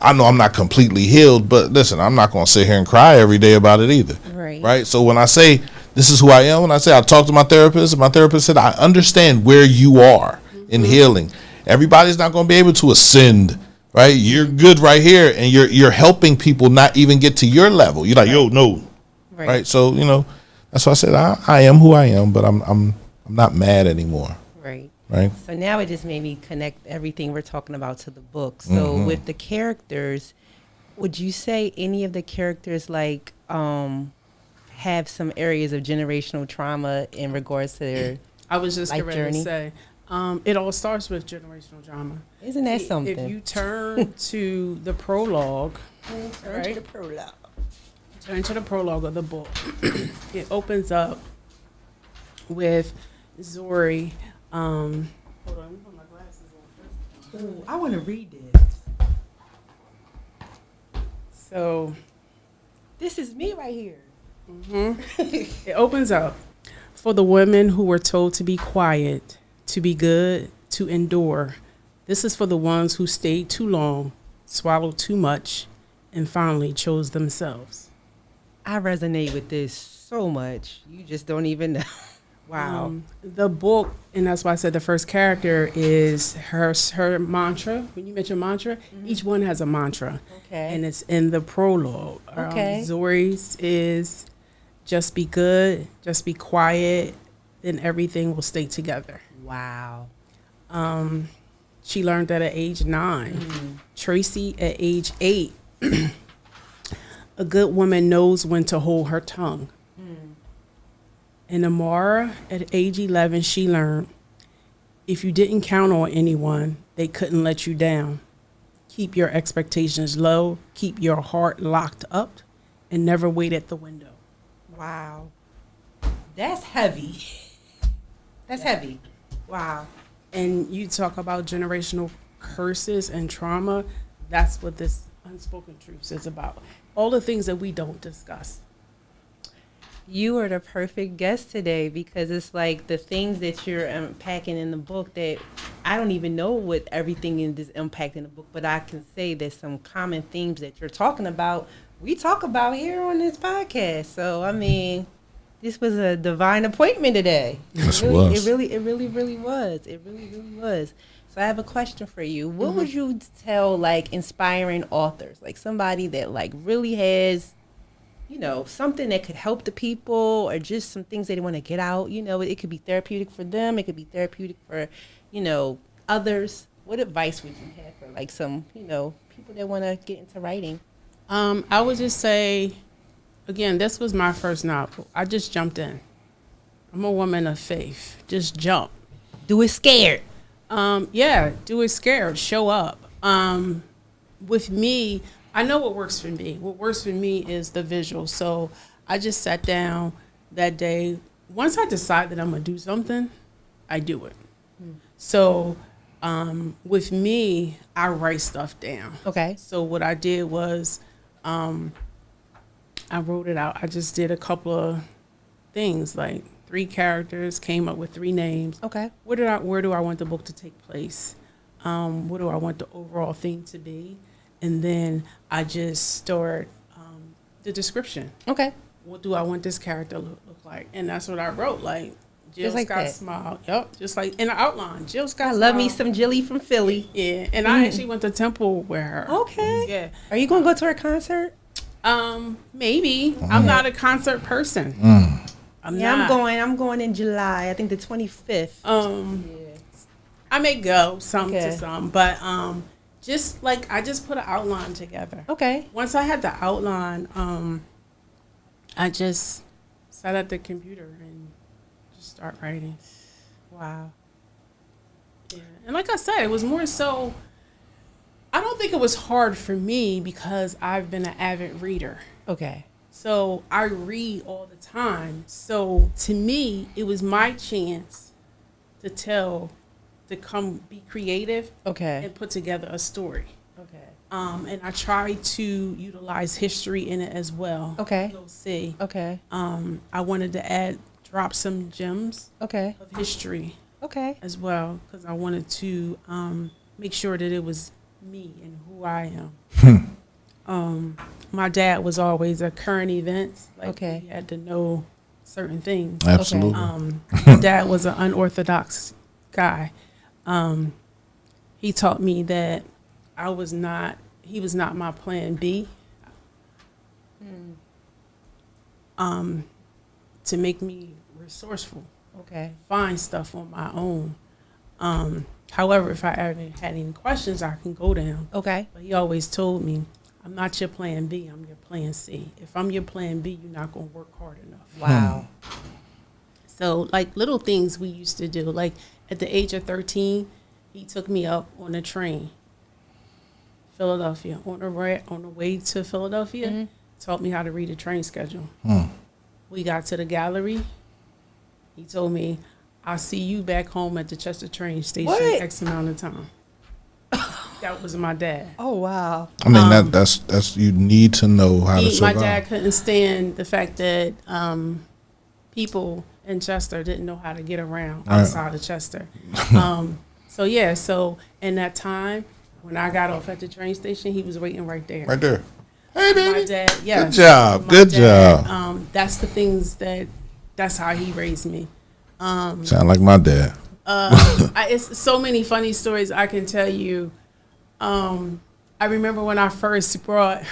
I know I'm not completely healed, but listen, I'm not going to sit here and cry every day about it either, right? So when I say this is who I am, when I say I talked to my therapist, and my therapist said, I understand where you are in healing. Everybody's not going to be able to ascend, right? You're good right here, and you're helping people not even get to your level. You're like, yo, no. Right. So, that's why I said I am who I am, but I'm not mad anymore. Right. So now it just made me connect everything we're talking about to the book. So with the characters, would you say any of the characters like have some areas of generational trauma in regards to their I was just life going journey? to say, it all starts with generational trauma. Isn't that something? If you turn to the prologue, Turn to the prologue. Turn to the prologue of the book. It opens up with Zori. Hold on, let me put my glasses on first. Ooh, I want to read this. So, This is me right here. it opens up for the women who were told to be quiet, to be good, to endure. This is for the ones who stayed too long, swallowed too much, and finally chose themselves. I resonate with this so much. You just don't even know. Wow. The book, and that's why I said the first character is her mantra. When you mention mantra, each one has a mantra. Okay. And it's in the prologue. Okay. Zori's is just be good, just be quiet, then everything will stay together. Wow. She learned that at age 9. Tracy at age 8. A good woman knows when to hold her tongue. And Amara, at age 11, she learned, if you didn't count on anyone, they couldn't let you down. Keep your expectations low, keep your heart locked up, and never wait at the window. Wow. That's heavy. That's heavy. Wow. And you talk about generational curses and trauma, that's what this Unspoken Truths is about. All the things that we don't discuss. You are the perfect guest today because it's like the things that you're unpacking in the book that I don't even know what everything in this impact in the book, but I can say there's some common themes that you're talking about. We talk about here on this podcast. So, I mean, this was a divine appointment today. Yes, It it was. really was. It really was. So I have a question for you. What would you tell like inspiring authors, like somebody that like really has, you know, something that could help the people or just some things they want to get out? You know, it could be therapeutic for them. It could be therapeutic for, you know, others. What advice would you have for like some, you know, people that want to get into writing? I would just say, again, this was my first novel. I just jumped in. I'm a woman of faith. Just jump. Do it scared. Yeah, do it scared. Show up. With me, I know what works for me. What works for me is the visual. So I just sat down that day. Once I decide that I'm going to do something, I do it. So with me, I write stuff down. Okay. So what I did was I wrote it out. I just did a couple of things, like 3 characters, came up with 3 names. Okay. Where do I want the book to take place? What do I want the overall theme to be? And then I just start the description. Okay. What do I want this character to look like? And that's what I wrote. Like, Jill like Scott that. smiled. Yep, just like in the outline. Jill Scott I love me smiled. some Jilly from Philly. Yeah, and I actually went to Temple with her. Okay. Yeah. Are you going to go to her concert? Maybe. I'm not a concert person. I'm Yeah, not. I'm going in July. I think the 25th. I may go some Okay. to some, but just like I just put an outline together. Okay. Once I had the outline, I just sat at the computer and just start writing. Wow. Yeah. And like I said, it was more so, I don't think it was hard for me because I've been an avid reader. Okay. So I read all the time. So to me, it was my chance to come be creative Okay. and put together a story. Okay. And I try to utilize history in it as well. Okay. You'll see. Okay. I wanted to drop some gems Okay. of history Okay. as well because I wanted to make sure that it was me and who I am. My dad was always a current events. Like Okay. he had to know certain things. Absolutely. My dad was an unorthodox guy. He taught me that he was not my plan B. To make me resourceful, Okay. find stuff on my own. However, if I ever had any questions, I can go to him. Okay. But he always told me, I'm not your plan B, I'm your plan C. If I'm your plan B, you're not going to work hard enough. Wow. So, like, little things we used to do. Like, at the age of 13, he took me up on a train, Philadelphia. On the way to Philadelphia, taught me how to read a train schedule. We got to the gallery. He told me, I'll see you back home at the Chester train station What? X amount of time. That was my dad. Oh, wow. I mean, that's you need to know how to My survive. dad couldn't stand the fact that people in Chester didn't know how to get around Right. outside of Chester. So in that time, when I got off at the train station, he was waiting right there. Right there. Hey, My baby. dad, yes. Good job. My Good dad, job. That's the things that's how he raised me. Sound like my dad. It's so many funny stories I can tell you. I remember when I first brought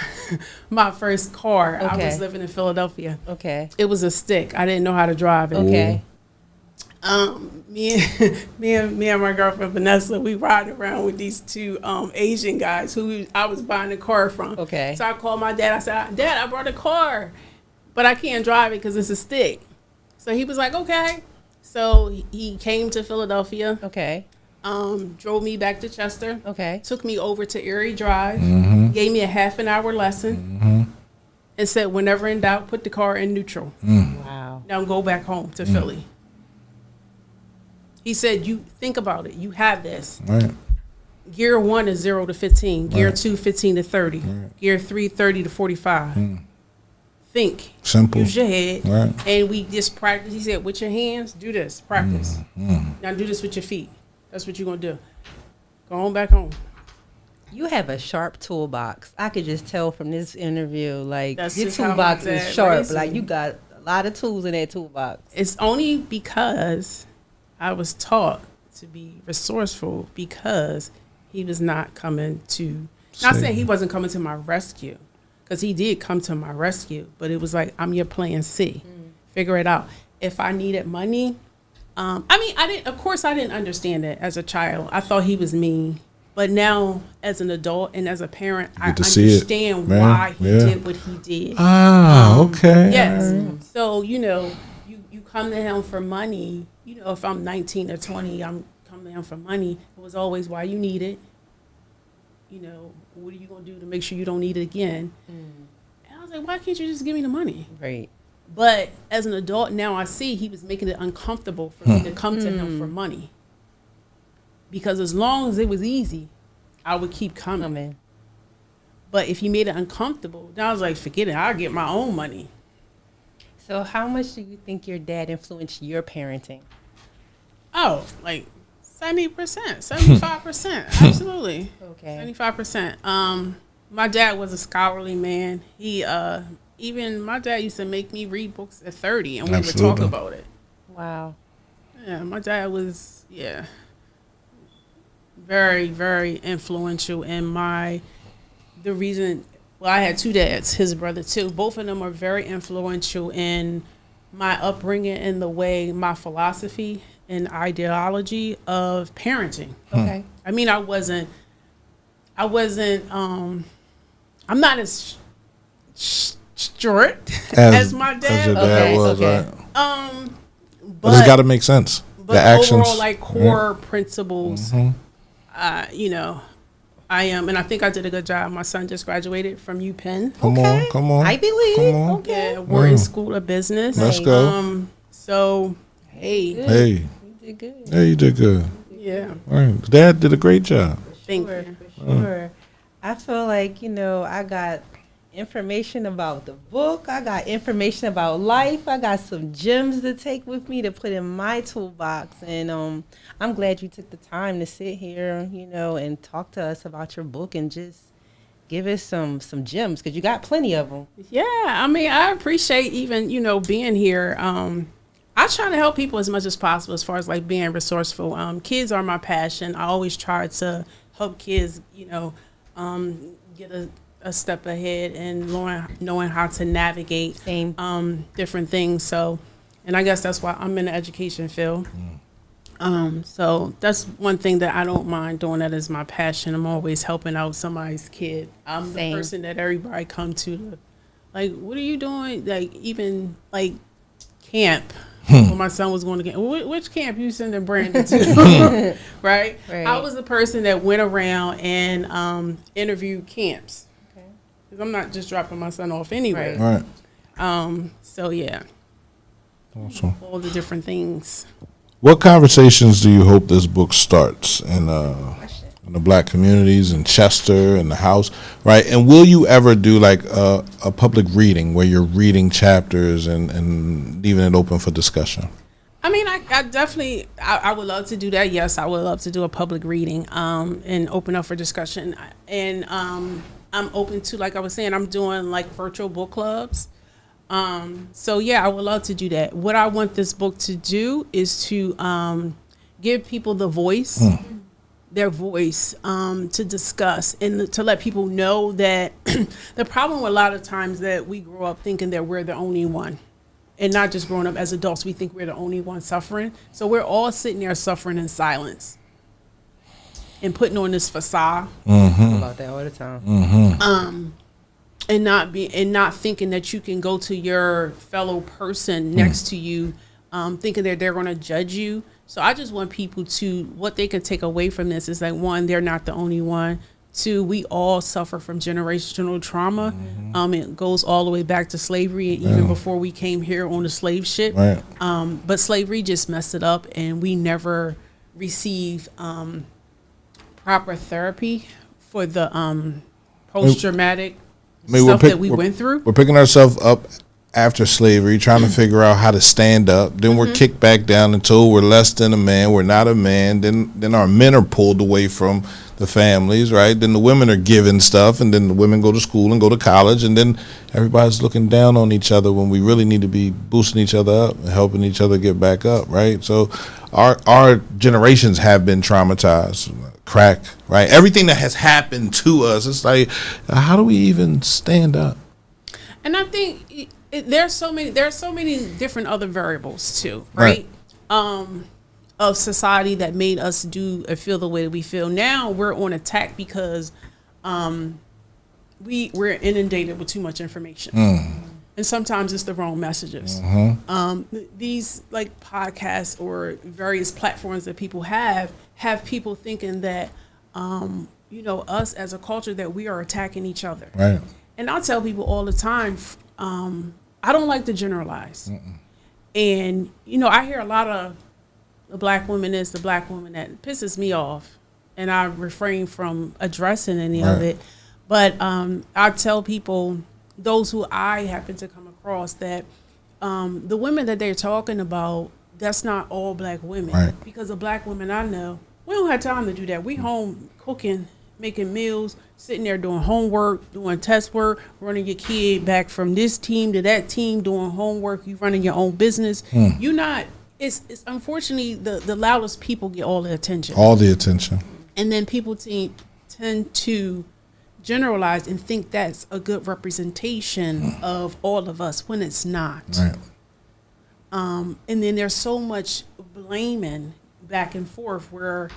my first car. I Okay. was living in Philadelphia. Okay. It was a stick. I didn't know how to drive it. Okay. Me and my girlfriend Vanessa, we ride around with these 2 Asian guys who I was buying a car from. Okay. So I called my dad. I said, Dad, I brought a car, but I can't drive it because it's a stick. So he was like, okay. So he came to Philadelphia, Okay. drove me back to Chester, Okay. took me over to Erie Drive, gave me a half an hour lesson, and said, whenever in doubt, put the car in neutral. Wow. Now go back home to Philly. He said, you think about it. You have this. Right. gear 1 is 0 to 15. Gear Right. 2, 15 to 30. Right. Gear 3, 30 to 45. Think. Simple. Use your head. Right. And we just practice. He said, with your hands, do this. Practice. Now do this with your feet. That's what you're going to do. Go on back home. You have a sharp toolbox. I could just tell from this interview, like, That's your just how toolbox my is dad sharp. raised Like, me. you got a lot of tools in that toolbox. It's only because I was taught to be resourceful because he was not coming to, not saying he wasn't coming to my rescue, because he did come to my rescue, but it was like, I'm your plan C. Figure it out. If I needed money, of course I didn't understand it as a child. I thought he was mean. But now, as an adult and as a parent, I to see it, understand man. why he Yeah. did what he did. Okay. Yes. All right. So, you come to him for money. If I'm 19 or 20, I'm coming to him for money. It was always why you need it. What are you going to do to make sure you don't need it again? And I was like, why can't you just give me the money? Right. But as an adult, now I see he was making it uncomfortable for me to come to him for money. Because as long as it was easy, I would keep coming. But if he made it uncomfortable, then I was like, forget it. I'll get my own money. So how much do you think your dad influenced your parenting? Oh, like 70%, 75%. Absolutely. Okay. 75%. My dad was a scholarly man. He, even my dad used to make me read books at 30 and we would talk Absolutely. about it. Wow. Yeah, my dad was, very, very influential in I had two dads, his brother too. Both of them are very influential in my upbringing and the way my philosophy and ideology of parenting. Okay. I mean, I'm not as strict as my dad. As your dad was, Okay. right? But it's got to make sense. But the actions. overall, like core principles, I am, and I think I did a good job. My son just graduated from UPenn. Come on. I believe. Come on. Okay. Yeah, we're in school of business. Let's go. So, hey, Hey. You did good. Yeah, you did good. yeah, All right. Dad did a great job. thank Sure, you. for sure. I feel like, I got information about the book. I got information about life. I got some gems to take with me to put in my toolbox. And I'm glad you took the time to sit here, and talk to us about your book and just give us some gems, because you got plenty of them. Yeah, I mean, I appreciate even, being here. I try to help people as much as possible as far as like being resourceful. Kids are my passion. I always try to help kids, get a step ahead and knowing how to navigate Same. different things. So, and I guess that's why I'm in the education field. So that's one thing that I don't mind doing. That is my passion. I'm always helping out somebody's kid. I'm Same. the person that everybody come to. Like, what are you doing? Like, even like camp. When my son was going to camp. Which camp you sending Brandon to? Right? I was the person that went around and interviewed camps. Because I'm not just dropping my son off anywhere. Right. So, yeah. Awesome. All the different things. What conversations do you hope this book starts in the black communities, in Chester, in the house, right? And will you ever do like a public reading where you're reading chapters and leaving it open for discussion? I mean, I definitely, I would love to do that. Yes, I would love to do a public reading and open up for discussion. And I'm open to, like I was saying, I'm doing like virtual book clubs. So yeah, I would love to do that. What I want this book to do is to give people the voice, their voice, to discuss and to let people know that the problem a lot of times that we grow up thinking that we're the only one, and not just growing up as adults, we think we're the only one suffering. So we're all sitting there suffering in silence and putting on this facade. About that all the time. And not thinking that you can go to your fellow person next to you, thinking that they're going to judge you. So I just want people to, what they can take away from this is like, one, they're not the only one. Two, we all suffer from generational trauma. It goes all the way back to slavery, and even before we came here on the slave ship. Right. But slavery just messed it up, and we never received proper therapy for the post traumatic I mean, stuff that we went through. We're picking ourselves up after slavery, trying to figure out how to stand up. Then we're kicked back down and told we're less than a man. We're not a man. Then our men are pulled away from the families, right? Then the women are given stuff, and then the women go to school and go to college, and then everybody's looking down on each other when we really need to be boosting each other up and helping each other get back up, right? So our generations have been traumatized. Crack, right? Everything that has happened to us, it's like, how do we even stand up? And I think there's so many different other variables too, right? Of society that made us do or feel the way that we feel. Now we're on attack because we're inundated with too much information, and sometimes it's the wrong messages. These like podcasts or various platforms that people have people thinking that us as a culture, that we are attacking each other. Right. And I tell people all the time, I don't like to generalize. And, I hear a lot of the black woman is the black woman that pisses me off. And I refrain from addressing any of it. But I tell people, those who I happen to come across, that the women that they're talking about, that's not all black women. Right. Because the black women I know, we don't have time to do that. We home cooking, making meals, sitting there doing homework, doing test work, running your kid back from this team to that team, doing homework. You running your own business. You're not. It's unfortunately the loudest people get all the attention. All the attention. And then people tend to generalize and think that's a good representation of all of us when it's not. Right. And then there's so much blaming back and forth where,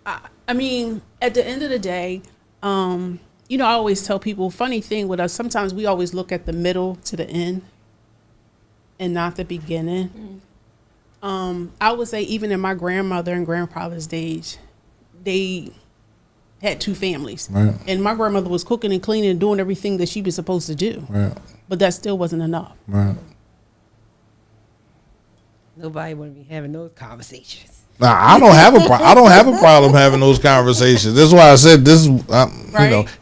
I mean, at the end of the day, I always tell people, funny thing with us, sometimes we always look at the middle to the end and not the beginning. I would say even in my grandmother and grandfather's days, they had two families. Right. And my grandmother was cooking and cleaning and doing everything that she was supposed to do. Right. But that still wasn't enough. Right. Nobody want to be having those conversations. Now, I don't have a problem having those conversations. That's why I said this.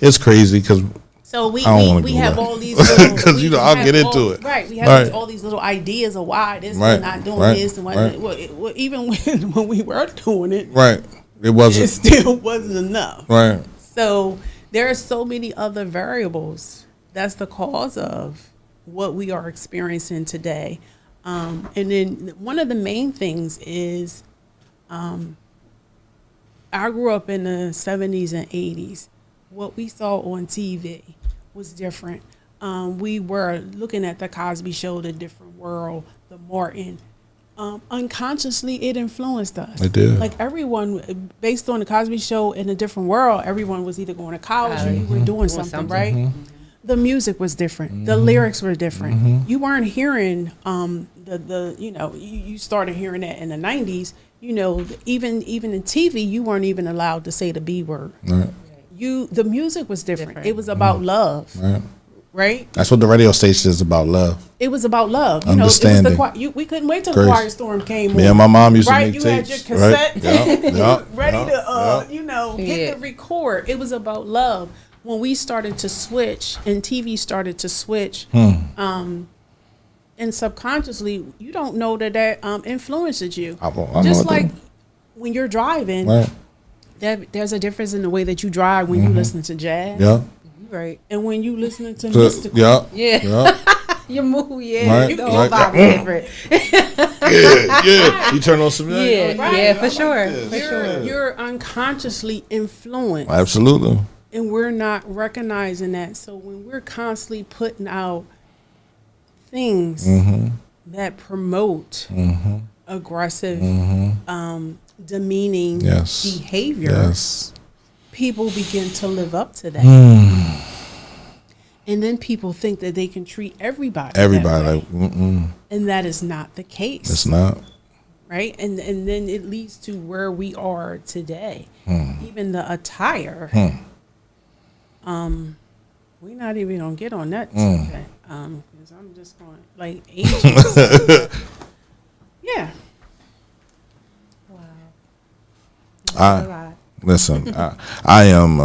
It's crazy because so we have there. all these because I'll get into it. Right, we have all these little ideas of why this is not doing this and what. Even when we were doing it, right, it still wasn't enough. Right. So there are so many other variables that's the cause of what we are experiencing today. And then one of the main things is, I grew up in the 70s and 80s. What we saw on TV was different. We were looking at the Cosby Show, The Different World, The Martin. Unconsciously, it influenced us. It did. Like everyone, based on the Cosby Show and The Different World, everyone was either going to college or you were doing something, right? Mm-hmm. The music was different. The lyrics were different. You weren't hearing you started hearing that in the 90s. Even in TV, you weren't even allowed to say the B word. Right. The music was different. It was about love. Right? That's what the radio station is about, love. It was about love. Understanding. It was we couldn't wait till the Quiet Storm came on. Me and my mom used to make you tapes. Had your cassette Right? ready to hit the record. It was about love. When we started to switch and TV started to switch, and subconsciously, you don't know that influences you. I Just like when you're driving, there's a difference in the way that you drive when you listen to jazz. Yeah. Right. And when you listening to mystical. Yeah. Your move, Right, the whole vibe is different. Yeah. You turn on some. For sure. You're unconsciously influenced. Absolutely. And we're not recognizing that. So when we're constantly putting out things that promote aggressive, demeaning behavior, people begin to live up to that. And then people think that they can treat everybody that way. And that is not the case. It's not. Right? And then it leads to where we are today. Even the attire. We're not even gonna get on that today. Because I'm just going like Asians. Yeah. Wow. Listen, I am.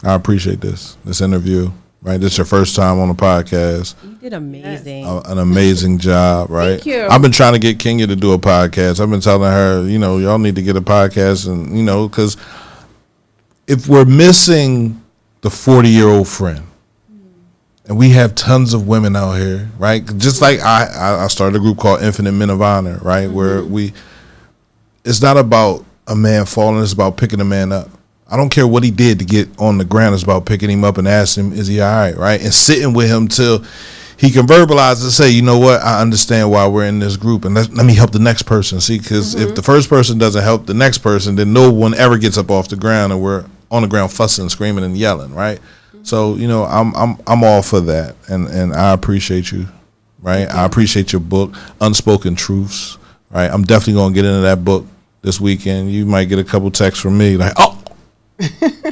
I appreciate this interview. Right, this is your first time on the podcast. You did amazing. An amazing job, right? Thank you. I've been trying to get Kenya to do a podcast. I've been telling her, y'all need to get a podcast, and because if we're missing the 40-year-old friend, and we have tons of women out here, right? Just like I started a group called Infinite Men of Honor, right? Where it's not about a man falling, it's about picking a man up. I don't care what he did to get on the ground. It's about picking him up and asking him, is he all right, right? And sitting with him till he can verbalize and say, you know what, I understand why we're in this group, and let me help the next person. See, because if the first person doesn't help the next person, then no one ever gets up off the ground, and we're on the ground fussing, screaming, and yelling, right? So, I'm all for that, and I appreciate you, right? I appreciate your book, Unspoken Truths, right? I'm definitely going to get into that book this weekend. You might get a couple texts from me like, oh,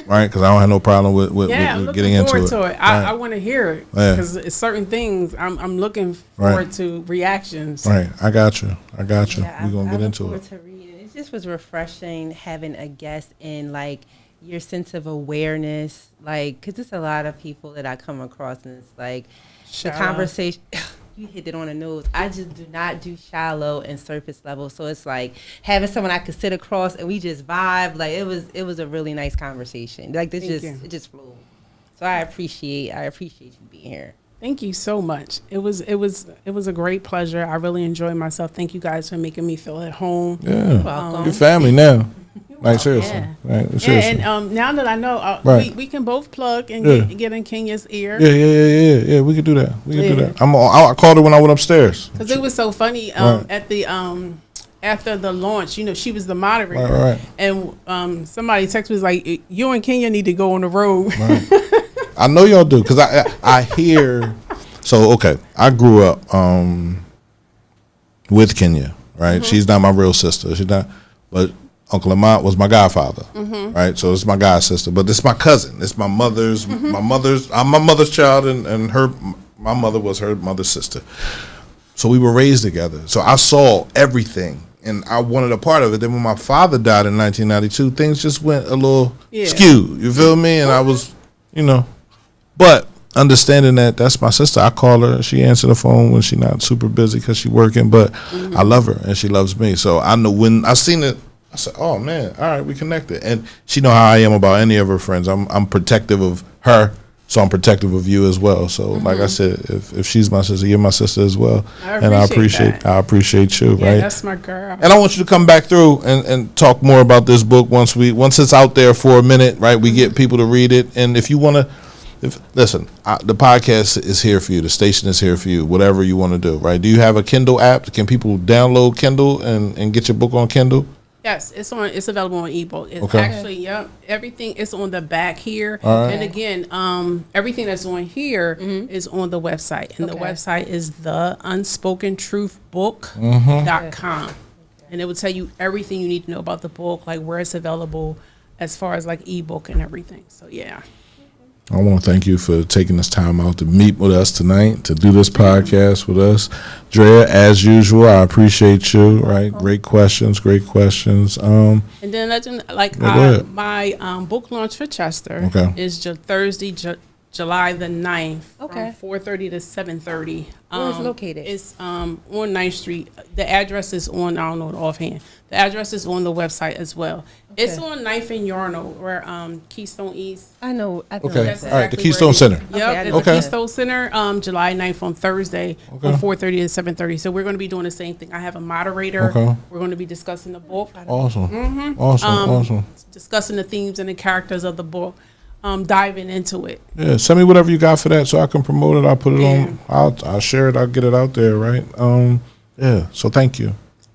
right, because I don't have no problem with getting into it. I want to hear it because it's certain things I'm looking forward to reactions. Right, I got you. Yeah, We're gonna get into it. To read it. It just was refreshing having a guest in like your sense of awareness, like because there's a lot of people that I come across and it's like the conversation. You hit it on the nose. I just do not do shallow and surface level. So it's like having someone I could sit across and we just vibe. Like it was a really nice conversation. Like it just flowed. So I appreciate you being here. Thank you so much. It was a great pleasure. I really enjoyed myself. Thank you guys for making me feel at home. Yeah, welcome. Your family now. Like seriously, right? Seriously. And now that I know, we can both plug and get in Kenya's ear. Yeah. We could do that. Do that. I called her when I went upstairs. Because it was so funny at the after the launch. She was the moderator, right. And somebody texted me was like, "You and Kenya need to go on the road." Right. I know y'all do because I hear. So okay, I grew up with Kenya, right? She's not my real sister. She's not, but Uncle Lamont was my godfather, right? So it's my god sister, but it's my cousin. It's my mother's. I'm my mother's child, and my mother was her mother's sister. So we were raised together. So I saw everything, and I wanted a part of it. Then when my father died in 1992, things just went a little skew. You feel me? And I was, but understanding that's my sister. I call her. She answered the phone when she's not super busy because she's working. But I love her, and she loves me. So I know when I seen it. I said, "Oh man, all right, we connected." And she know how I am about any of her friends. I'm protective of her, so I'm protective of you as well. So, like I said, if she's my sister, you're my sister as well. I appreciate you, right? That's my girl. And I want you to come back through and talk more about this book once it's out there for a minute, right? We get people to read it, and if you want to. Listen, the podcast is here for you. The station is here for you. Whatever you want to do, right? Do you have a Kindle app? Can people download Kindle and get your book on Kindle? Yes, it's available on ebook. It's actually everything is on the back here. Right. And again, everything that's on here is on the website. And the website is the unspokentruthbook.com. And it will tell you everything you need to know about the book, like where it's available as far as like ebook and everything. So yeah. I want to thank you for taking this time out to meet with us tonight, to do this podcast with us. Drea, as usual, I appreciate you, right? Great questions. And then my book launch for Chester is Thursday, July the 9th from 4:30 to 7:30. Where is it located? It's on 9th Street. The address is on, I don't know it offhand. The address is on the website as well. Okay. It's on 9th and Yarnell, where Keystone East. I know. Okay. That's All right. The Keystone Center. Yep. The Keystone Center, July 9th on Thursday from 4:30 to 7:30. So we're going to be doing the same thing. I have a moderator. Okay. We're going to be discussing the book. Awesome. Awesome. Discussing the themes and the characters of the book. Diving into it. Yeah, send me whatever you got for that so I can promote it. I'll put it on. I'll share it. I'll get it out there, right? So thank you.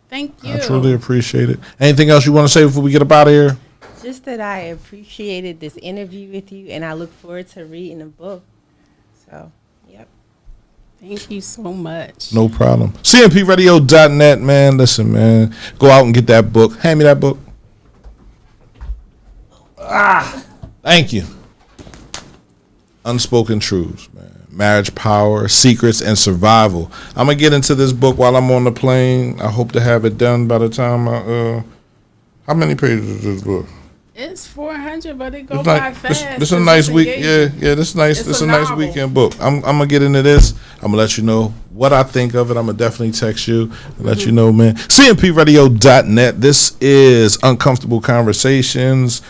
Thank you. I truly appreciate it. Anything else you want to say before we get up out of here? Just that I appreciated this interview with you, and I look forward to reading the book. So, yep. Thank you so much. No problem. CMPradio.net, man. Listen, man. Go out and get that book. Hand me that book. Thank you. Unspoken Truths, man. Marriage, Power, Secrets, and Survival. I'm going to get into this book while I'm on the plane. I hope to have it done by the time How many pages is this book? It's 400, but it goes It's by like, fast. this is a nice week. engaging. Yeah, this is nice. It's This is a a nice novel. weekend book. I'm gonna get into this. I'm gonna let you know what I think of it. I'm gonna definitely text you and let you know, man. CMPRadio.net. This is Uncomfortable Conversations,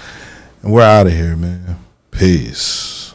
and we're out of here, man. Peace.